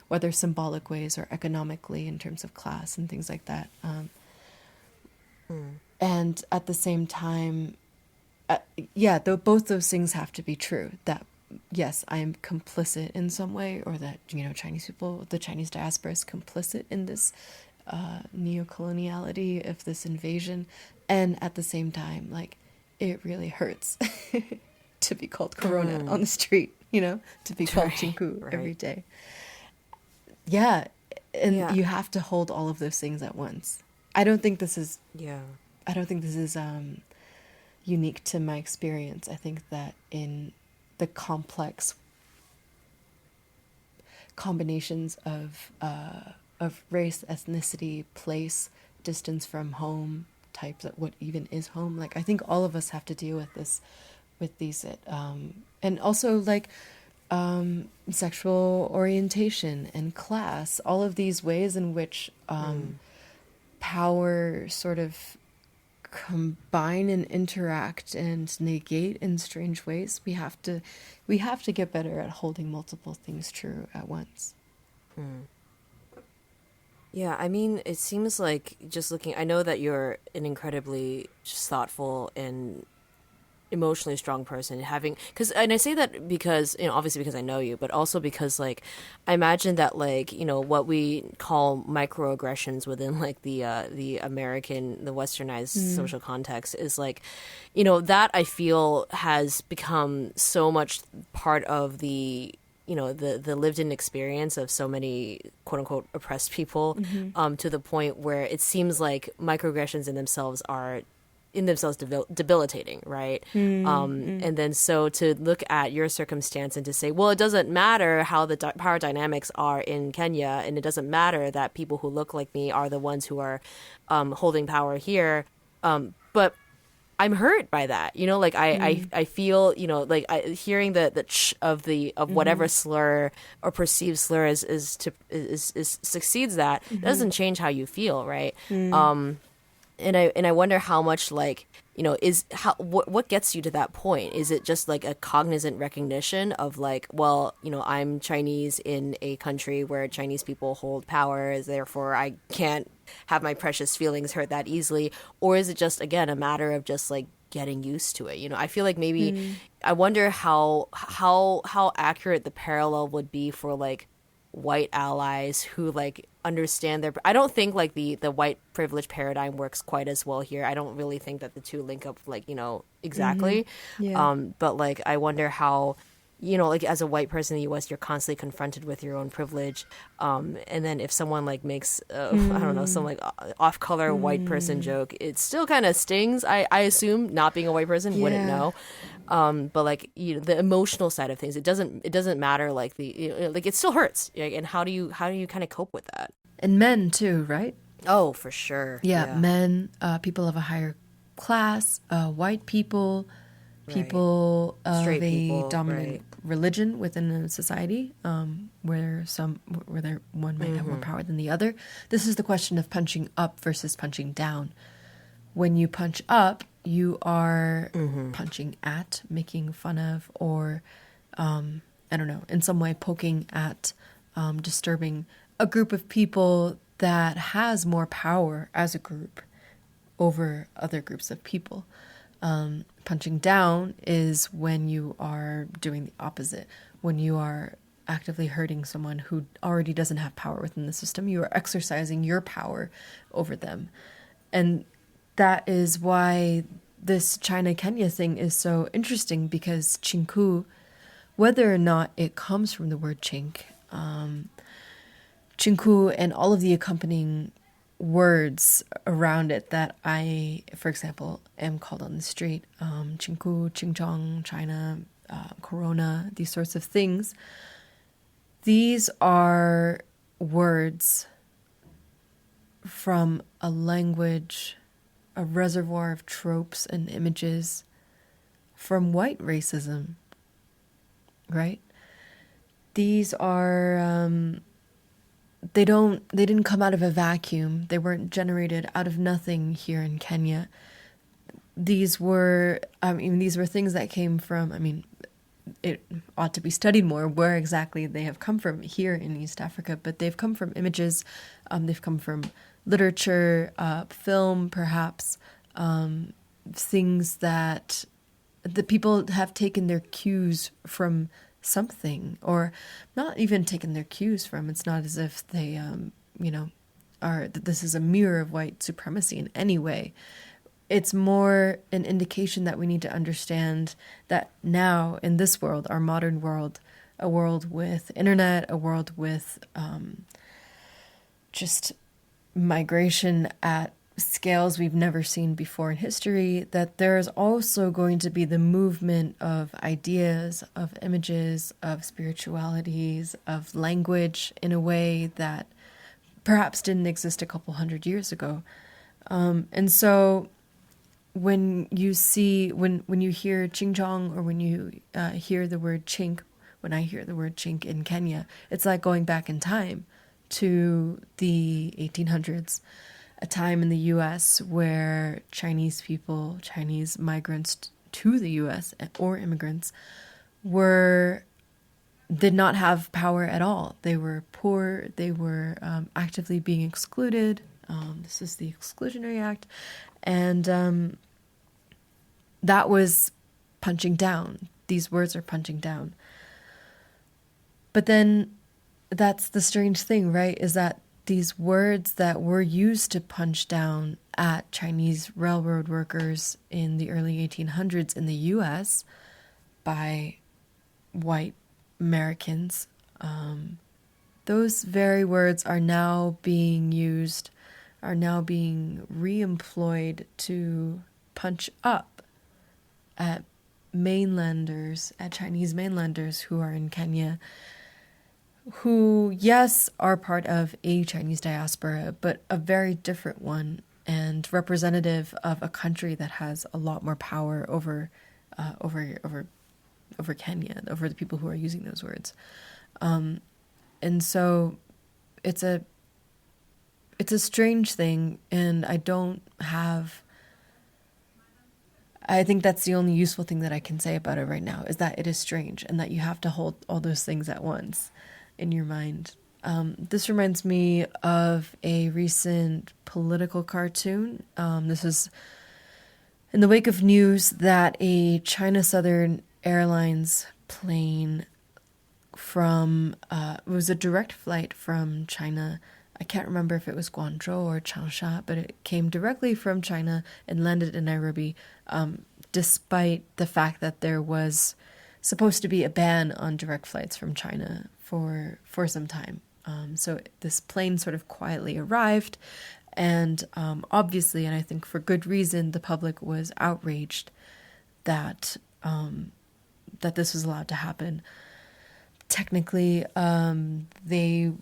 Speaker 2: whether symbolic ways or economically in terms of class and things like that. And at the same time, both those things have to be true. That, yes, I am complicit in some way, or that, Chinese people, the Chinese diaspora is complicit in this neocoloniality of this invasion. And at the same time, like, it really hurts to be called Corona on the street, to be called chinkuu every day. Yeah, and you have to hold all of those things at once. I don't think this is unique to my experience. I think that in the complex combinations of race, ethnicity, place, distance from home, types of what even is home, like, I think all of us have to deal with this, with these, and also like sexual orientation and class, all of these ways in which power sort of combine and interact and negate in strange ways. We have to get better at holding multiple things true at once.
Speaker 3: Yeah, I mean, it seems like, just looking, I know that you're an incredibly just thoughtful and emotionally strong person, and I say that because, obviously because I know you, but also because, like, I imagine that, like, what we call microaggressions within, like, the westernized social context is, like, that I feel has become so much part of the lived-in experience of so many quote-unquote oppressed people, to the point where it seems like microaggressions in themselves are debilitating, right? And then so to look at your circumstance and to say, well, it doesn't matter how the power dynamics are in Kenya, and it doesn't matter that people who look like me are the ones who are holding power here, but I'm hurt by that, like I feel, like hearing the ch of whatever slur or perceived slur is succeeds that doesn't change how you feel, right? And I wonder how much, like, what gets you to that point? Is it just like a cognizant recognition of, like, well, I'm Chinese in a country where Chinese people hold power, therefore I can't have my precious feelings hurt that easily? Or is it just, again, a matter of just, like, getting used to it? I feel like maybe I wonder how accurate the parallel would be for, like, white allies who, like, understand their. I don't think like the white privilege paradigm works quite as well here. I don't really think that the two link up like, you know, exactly.
Speaker 2: Yeah.
Speaker 3: But like I wonder how, you know, like as a white person in the US, you're constantly confronted with your own privilege. And then if someone like makes, I don't know, some like off color white person joke, it still kind of stings. I assume, not being a white person, wouldn't know. But like, you know, the emotional side of things, it doesn't matter. Like you know, like it still hurts. Like, and how do you kind of cope with that?
Speaker 2: And men too, right?
Speaker 3: Oh, for sure.
Speaker 2: Yeah, men, people of a higher class, white people, people of
Speaker 3: Straight
Speaker 2: a
Speaker 3: people,
Speaker 2: dominant
Speaker 3: right.
Speaker 2: religion within a society, where one might have more power than the other. This is the question of punching up versus punching down. When you punch up, you are punching at, making fun of, or I don't know, in some way poking at, disturbing a group of people that has more power as a group over other groups of people. Punching down is when you are doing the opposite, when you are actively hurting someone who already doesn't have power within the system. You are exercising your power over them. And that is why this China-Kenya thing is so interesting, because chinkuu, whether or not it comes from the word chink, chinkuu and all of the accompanying words around it that I, for example, am called on the street, chinkuu, chingchong, China, corona, these sorts of things. These are words from a language, a reservoir of tropes and images from white racism, right? These are, they didn't come out of a vacuum. They weren't generated out of nothing here in Kenya. These were things that came from, it ought to be studied more where exactly they have come from here in East Africa, but they've come from images, they've come from literature, film, perhaps, things that the people have taken their cues from something, or not even taken their cues from. It's not as if they, this is a mirror of white supremacy in any way. It's more an indication that we need to understand that now in this world, our modern world, a world with internet, a world with just migration at scales we've never seen before in history, that there's also going to be the movement of ideas, of images, of spiritualities, of language in a way that perhaps didn't exist a couple hundred years ago. And so when you hear chingchong, or when you hear the word chink, when I hear the word chink in Kenya, it's like going back in time to the 1800s, a time in the U.S. where Chinese people, Chinese migrants to the U.S. or immigrants, did not have power at all. They were poor. They were actively being excluded. This is the Exclusionary Act. And that was punching down. These words are punching down. But then that's the strange thing, right? Is that these words that were used to punch down at Chinese railroad workers in the early 1800s in the U.S. by white Americans, those very words are now being used, are now being re-employed to punch up at mainlanders, at Chinese mainlanders who are in Kenya, who, yes, are part of a Chinese diaspora, but a very different one, and representative of a country that has a lot more power over Kenya, over the people who are using those words. And so it's a strange thing, and I think that's the only useful thing that I can say about it right now, is that it is strange, and that you have to hold all those things at once in your mind. This reminds me of a recent political cartoon. This is in the wake of news that a China Southern Airlines plane it was a direct flight from China I can't remember if it was Guangzhou or Changsha, but it came directly from China and landed in Nairobi, despite the fact that there was supposed to be a ban on direct flights from China for some time. So this plane sort of quietly arrived, and obviously, and I think for good reason, the public was outraged that that this was allowed to happen. Technically, the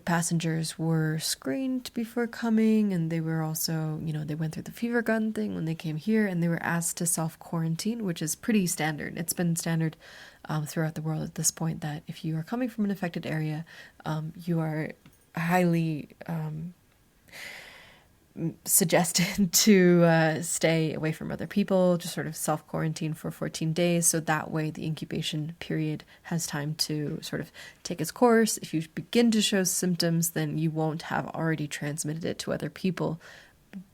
Speaker 2: passengers were screened before coming, and they were also, they went through the fever gun thing when they came here, and they were asked to self-quarantine, which is pretty standard. It's been standard throughout the world at this point that if you are coming from an affected area, you are highly suggested to stay away from other people, just sort of self-quarantine for 14 days. So that way the incubation period has time to sort of take its course. If you begin to show symptoms, then you won't have already transmitted it to other people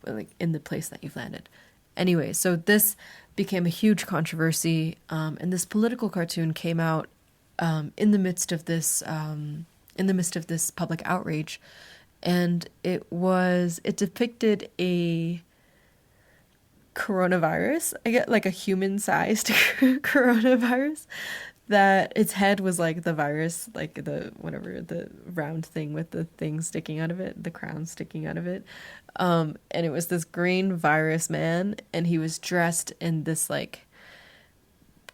Speaker 2: like in the place that you've landed. Anyway, so this became a huge controversy, and this political cartoon came out in the midst of this public outrage. And it depicted a coronavirus, I get like a human-sized coronavirus, that its head was like the virus, like the round thing with the thing sticking out of it, the crown sticking out of it. And it was this green virus man, and he was dressed in this like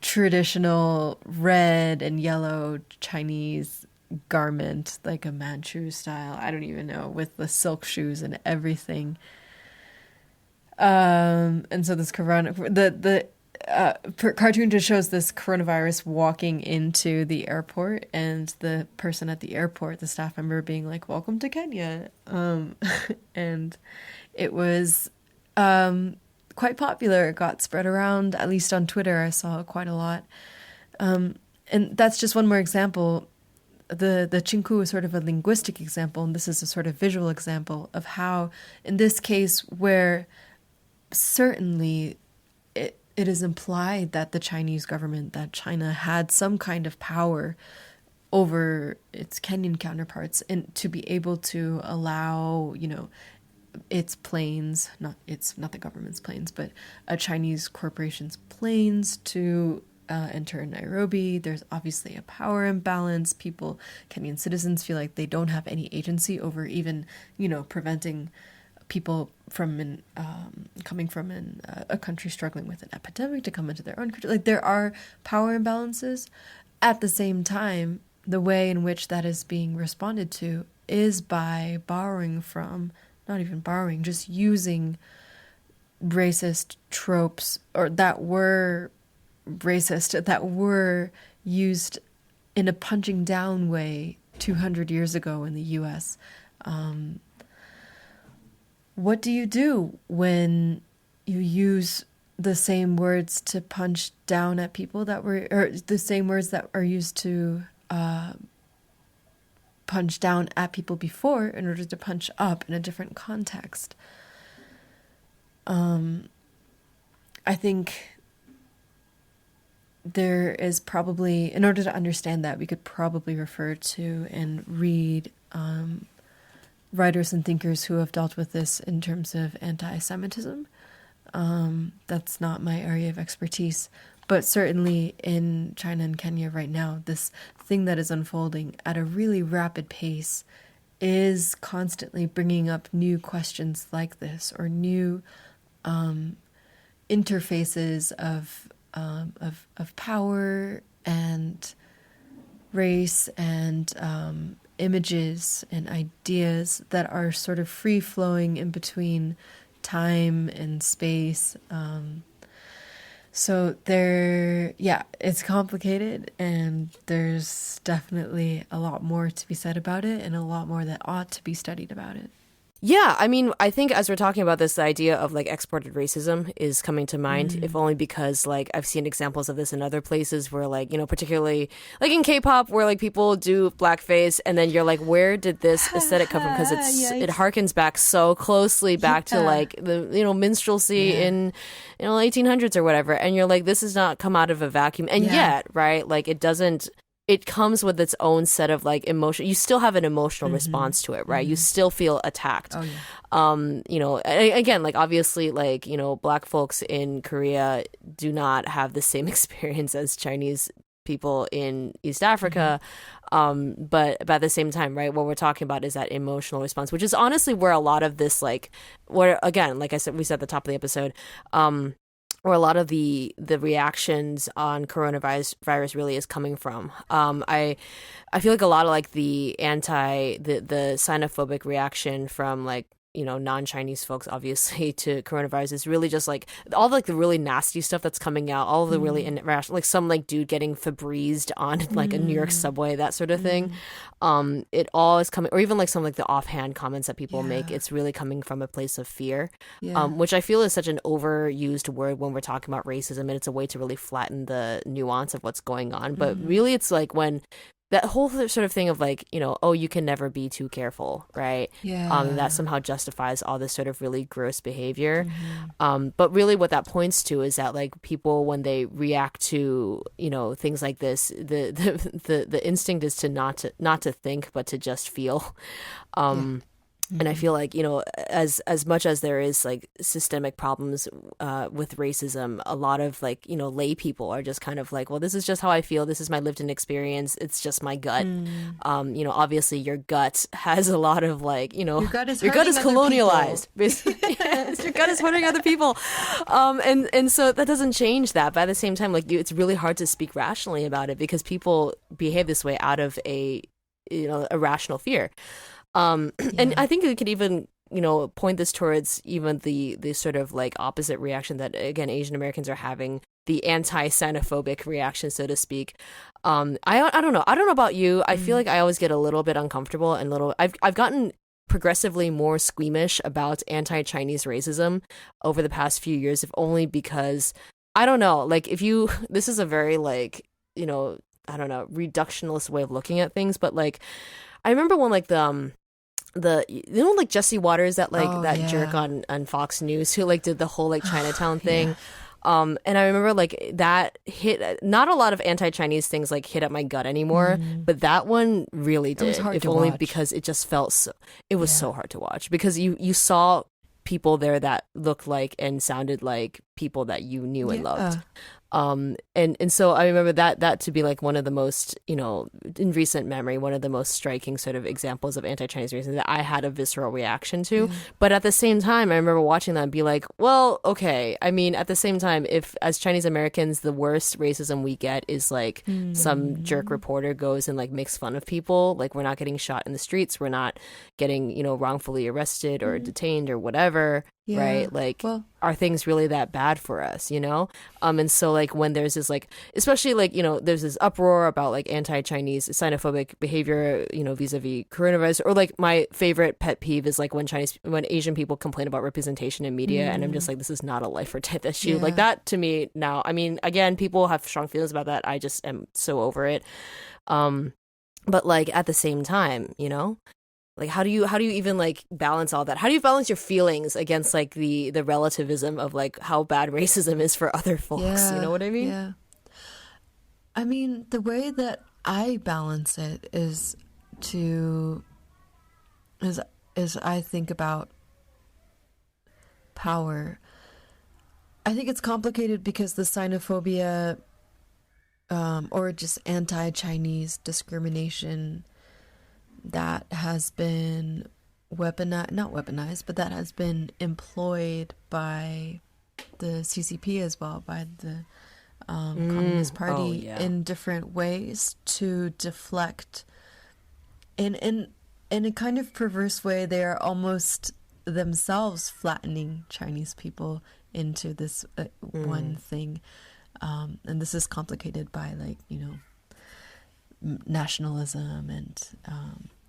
Speaker 2: traditional red and yellow Chinese garment, like a Manchu style, I don't even know, with the silk shoes and everything. And so this cartoon just shows this coronavirus walking into the airport, and the person at the airport, the staff member, being like, "Welcome to Kenya." And it was quite popular. It got spread around, at least on Twitter. I saw it quite a lot. And that's just one more example. The chinkuu is sort of a linguistic example, and this is a sort of visual example of how, in this case, where certainly it is implied that the Chinese government, that China had some kind of power over its Kenyan counterparts, and to be able to allow, its planes, not the government's planes, but a Chinese corporation's planes to enter Nairobi. There's obviously a power imbalance. Kenyan citizens feel like they don't have any agency over even, preventing people from coming from a country struggling with an epidemic to come into their own country. Like, there are power imbalances. At the same time, the way in which that is being responded to is by just using racist tropes, or that were racist, that were used in a punching down way 200 years ago in the US. What do you do when you use the same words to punch down at people or the same words that are used to punch down at people before in order to punch up in a different context? I think there is probably, in order to understand that, we could probably refer to and read writers and thinkers who have dealt with this in terms of anti-Semitism. That's not my area of expertise, but certainly in China and Kenya right now, this thing that is unfolding at a really rapid pace is constantly bringing up new questions like this, or new interfaces of power and race and images and ideas that are sort of free-flowing in between time and space. So it's complicated, and there's definitely a lot more to be said about it, and a lot more that ought to be studied about it.
Speaker 3: Yeah, I mean, I think as we're talking about this, the idea of like exported racism is coming to mind, if only because like I've seen examples of this in other places where, like, particularly like in K-pop, where like people do blackface, and then you're like, where did this aesthetic come from? Because it harkens back so closely back to like the minstrelsy in 1800s or whatever, and you're like, this has not come out of a vacuum, and yet, right, like it doesn't it comes with its own set of like emotion. You still have an emotional response to it, right? You still feel attacked.
Speaker 2: Oh, yeah.
Speaker 3: You know, again, like obviously, like, you know, Black folks in Korea do not have the same experience as Chinese people in East Africa. But at the same time, right, what we're talking about is that emotional response, which is honestly where a lot of this, like, where, again, like I said, we said at the top of the episode, where a lot of the reactions on coronavirus really is coming from. I feel like a lot of like the xenophobic reaction from like, you know, non-Chinese folks, obviously, to coronavirus is really just like all like the really nasty stuff that's coming out, all of the really irrational, like some like dude getting Febrezed on like a New York subway, that sort of thing. It all is coming, or even like some like the offhand comments that people make. It's really coming from a place of fear, which I feel is such an overused word when we're talking about racism, and it's a way to really flatten the nuance of what's going on. But really, it's like when that whole sort of thing of like, you know, oh, you can never be too careful, right? That somehow justifies all this sort of really gross behavior. But really what that points to is that like people, when they react to, you know, things like this, the instinct is to not to think, but to just feel. And I feel like, you know, as much as there is like systemic problems with racism, a lot of like, you know, lay people are just kind of like, well, this is just how I feel. This is my lived in experience. It's just my gut. You know, obviously your gut has a lot of like, you know, your gut is colonialized. Yes, your gut is hurting other people. And so that doesn't change that. But at the same time, like it's really hard to speak rationally about it because people behave this way out of a, you know, irrational fear. And I think we could even, you know, point this towards even the sort of like opposite reaction that, again, Asian Americans are having, the anti-xenophobic reaction, so to speak. I don't know. I don't know about you. I feel like I always get a little bit uncomfortable and I've gotten progressively more squeamish about anti-Chinese racism over the past few years, if only because, I don't know, like this is a very like, you know, I don't know, reductionist way of looking at things, but like, I remember when like you know, like Jesse Waters, that like jerk on Fox News who like did the whole like Chinatown thing. And I remember like that hit, not a lot of anti-Chinese things like hit at my gut anymore, but that one really did. It was hard to only watch. Because it just felt so, it was so hard to watch because you saw people there that looked like and sounded like people that you knew and loved. And so I remember that to be like one of the most, you know, in recent memory, one of the most striking sort of examples of anti-Chinese racism that I had a visceral reaction to. But at the same time, I remember watching that and be like, well, okay. I mean, at the same time, if as Chinese Americans, the worst racism we get is like some jerk reporter goes and like makes fun of people, like we're not getting shot in the streets, we're not getting, you know, wrongfully arrested or detained or whatever. Right? Like, are things really that bad for us, you know? And so like when there's this like, especially like, you know, there's this uproar about like anti-Chinese xenophobic behavior, you know, vis-a-vis coronavirus, or like my favorite pet peeve is like when Asian people complain about representation in media, and I'm just like, this is not a life or death issue. Like that to me now, I mean, again, people have strong feelings about that. I just am so over it. But like at the same time, you know, like how do you even like balance all that? How do you balance your feelings against like the relativism of like how bad racism is for other folks? You know what I mean?
Speaker 2: Yeah. I mean, the way that I balance it is I think about power. I think it's complicated because the xenophobia or just anti-Chinese discrimination that has been not weaponized, but that has been employed by the CCP as well, by the Communist Party in different ways to deflect. In a kind of perverse way, they are almost themselves flattening Chinese people into this one thing. And this is complicated by like, you know, nationalism and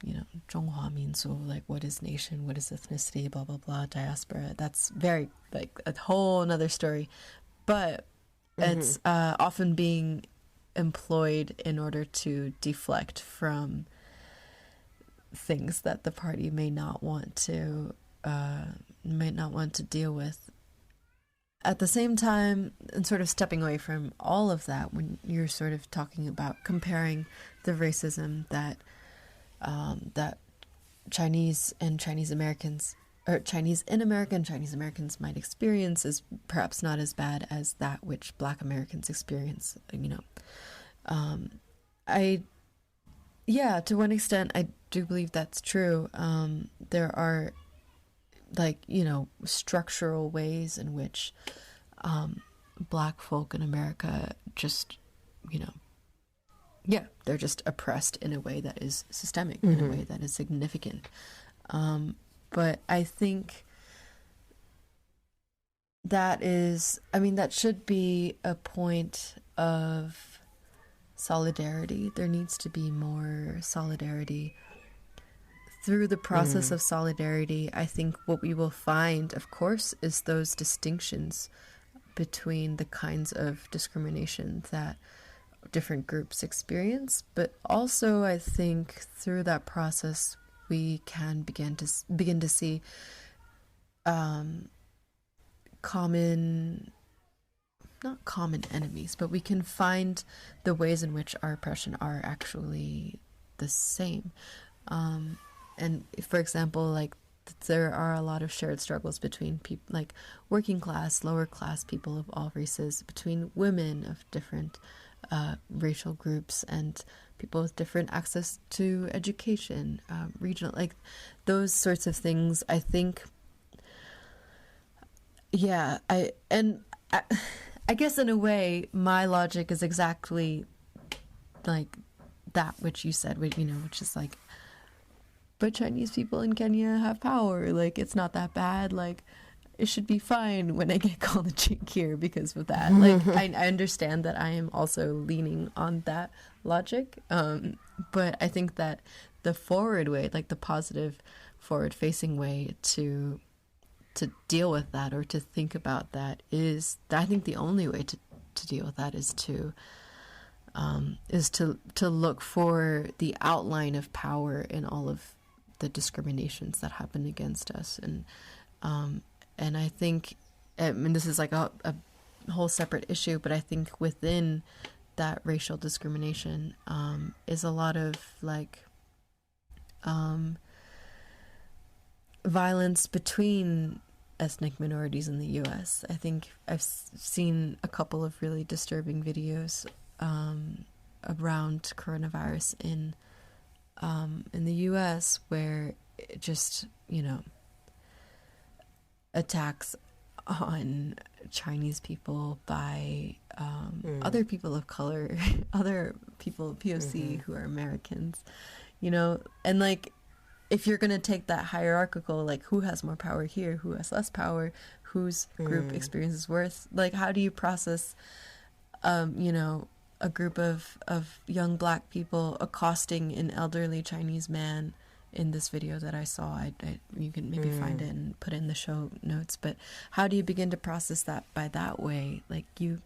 Speaker 2: you know, 中华民族, like what is nation, what is ethnicity, blah blah blah, diaspora. That's very like a whole another story, but it's often being employed in order to deflect from things that the party may not want to deal with. at the same time, and sort of stepping away from all of that, when you're sort of talking about comparing the racism that that Chinese and Chinese Americans, or Chinese in America and Chinese Americans might experience, is perhaps not as bad as that which Black Americans experience. To one extent, I do believe that's true. There are, structural ways in which Black folk in America just, they're just oppressed in a way that is systemic, in a way that is significant. But I think that should be a point of solidarity. There needs to be more solidarity. Through the process of solidarity, I think what we will find, of course, is those distinctions between the kinds of discrimination that different groups experience. But also, I think through that process, we can begin to see not common enemies, but we can find the ways in which our oppression are actually the same. And for example, there are a lot of shared struggles between people, like working class, lower class people of all races, between women of different racial groups, and people with different access to education, regional, those sorts of things. I think, I guess in a way, my logic is exactly like that which you said, which is like, but Chinese people in Kenya have power. It's not that bad. It should be fine when I get called a chink here because of that. I understand that I am also leaning on that logic. But I think that the forward way, the positive forward-facing way to deal with that, or to think about that, is, I think the only way to deal with that is to look for the outline of power in all of the discriminations that happen against us. And I think, this is a whole separate issue, but I think within that racial discrimination is a lot of violence between ethnic minorities in the U.S. I think I've seen a couple of really disturbing videos around coronavirus in the U.S. where it just, attacks on Chinese people by other people of color, other people of POC who are Americans, and if you're going to take that hierarchical, who has more power here, who has less power, whose group experiences worse, how do you process, a group of young Black people accosting an elderly Chinese man in this video that I saw? You can maybe find it and put it in the show notes, but how do you begin to process that by that way? You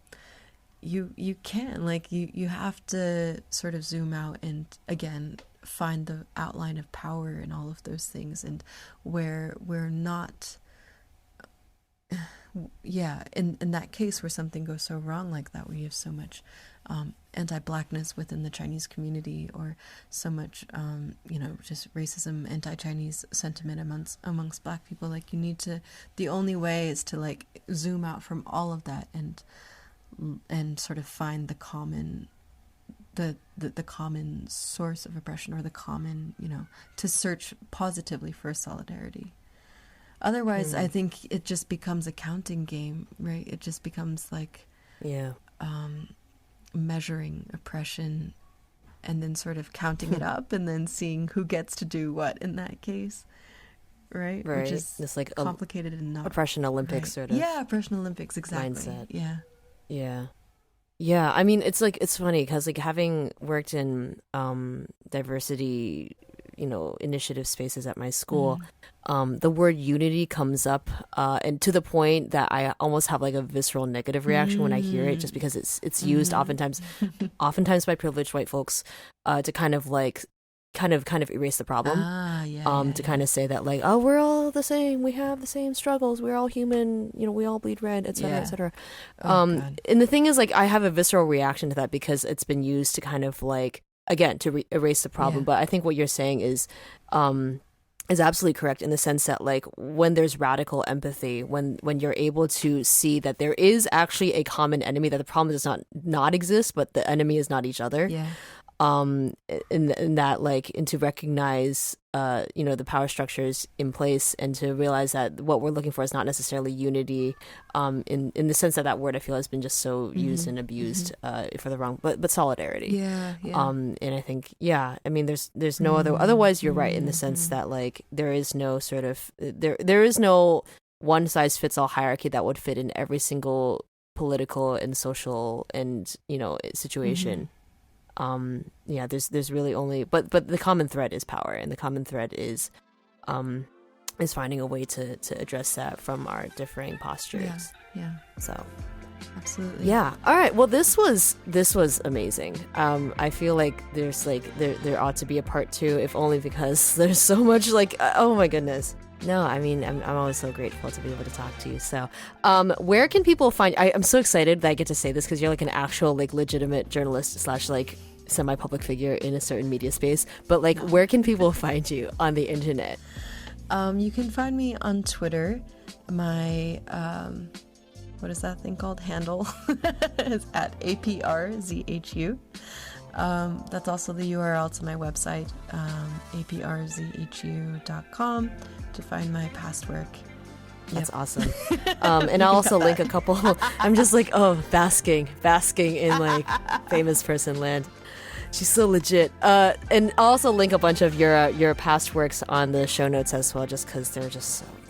Speaker 2: can, you have to sort of zoom out and, again, find the outline of power in all of those things, and where we're not, in that case where something goes so wrong like that, where you have so much anti-Blackness within the Chinese community, or so much just racism, anti-Chinese sentiment amongst Black people, you need to, the only way is to zoom out from all of that and sort of find the common the common source of oppression, or the common, to search positively for solidarity. Otherwise, I think it just becomes a counting game, right? It just becomes measuring oppression and then sort of counting it up and then seeing who gets to do what in that case, right? Which is this complicated enough.
Speaker 3: Oppression Olympics sort of.
Speaker 2: Yeah, oppression Olympics, exactly.
Speaker 3: Mindset.
Speaker 2: Yeah.
Speaker 3: Yeah, I mean, it's it's funny because having worked in diversity, initiative spaces at my school, the word unity comes up, and to the point that I almost have a visceral negative reaction when I hear it, just because it's used oftentimes by privileged white folks to kind of kind of erase the problem. To kind of say that like, oh, we're all the same, we have the same struggles, we're all human, you know, we all bleed red, etc., etc. And the thing is, like, I have a visceral reaction to that because it's been used to kind of like, again, to erase the problem. But I think what you're saying is absolutely correct in the sense that like when there's radical empathy, when you're able to see that there is actually a common enemy, that the problem does not exist, but the enemy is not each other. In that, like, and to recognize you know, the power structures in place, and to realize that what we're looking for is not necessarily unity, in the sense that word I feel has been just so used and abused for the wrong, but solidarity. And I think I mean there's no otherwise you're right in the sense that like there is no sort of there is no one size fits all hierarchy that would fit in every single political and social and, you know, situation. There's really only but the common thread is power, and the common thread is finding a way to address that from our differing postures. So
Speaker 2: absolutely.
Speaker 3: All right, well, this was amazing. I feel like there's like there ought to be a part 2, if only because there's so much, like, oh my goodness. No, I mean, I'm always so grateful to be able to talk to you. So, where can people find? I'm so excited that I get to say this because you're like an actual, like, legitimate journalist / like semi-public figure in a certain media space. But like, where can people find you on the internet?
Speaker 2: You can find me on Twitter. My what is that thing called? Handle is at APRZHU. That's also the URL to my website, aprzhu.com, to find my past work.
Speaker 3: That's awesome. And I'll also link a couple. I'm just like, basking in like famous person land. She's so legit. And I'll also link a bunch of your past works on the show notes as well, just because they're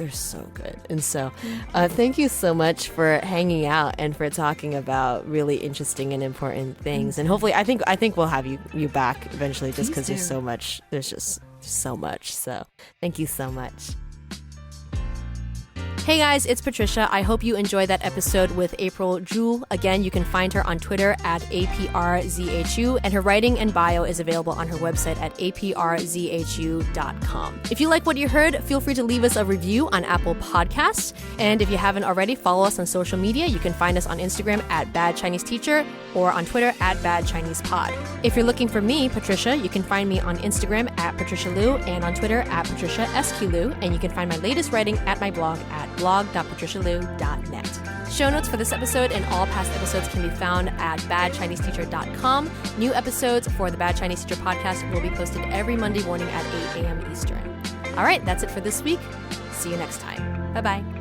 Speaker 3: so good. And so thank you so much for hanging out and for talking about really interesting and important things. And hopefully, I think we'll have you back eventually, just because there's so much. There's just so much. So thank you so much.
Speaker 1: Hey guys, it's Patricia. I hope you enjoyed that episode with April Zhu. Again, you can find her on Twitter at APRZHU, and her writing and bio is available on her website at aprzhu.com. If you like what you heard, feel free to leave us a review on Apple Podcasts. And if you haven't already, follow us on social media. You can find us on Instagram at Bad Chinese Teacher or on Twitter at Bad Chinese Pod. If you're looking for me, Patricia, you can find me on Instagram at Patricia Liu and on Twitter at Patricia SQ Liu. And you can find my latest writing at my blog at blog.patricialiu.net. Show notes for this episode and all past episodes can be found at badchineseteacher.com. New episodes for the Bad Chinese Teacher podcast will be posted every Monday morning at 8 a.m. Eastern. All right, that's it for this week. See you next time. Bye-bye.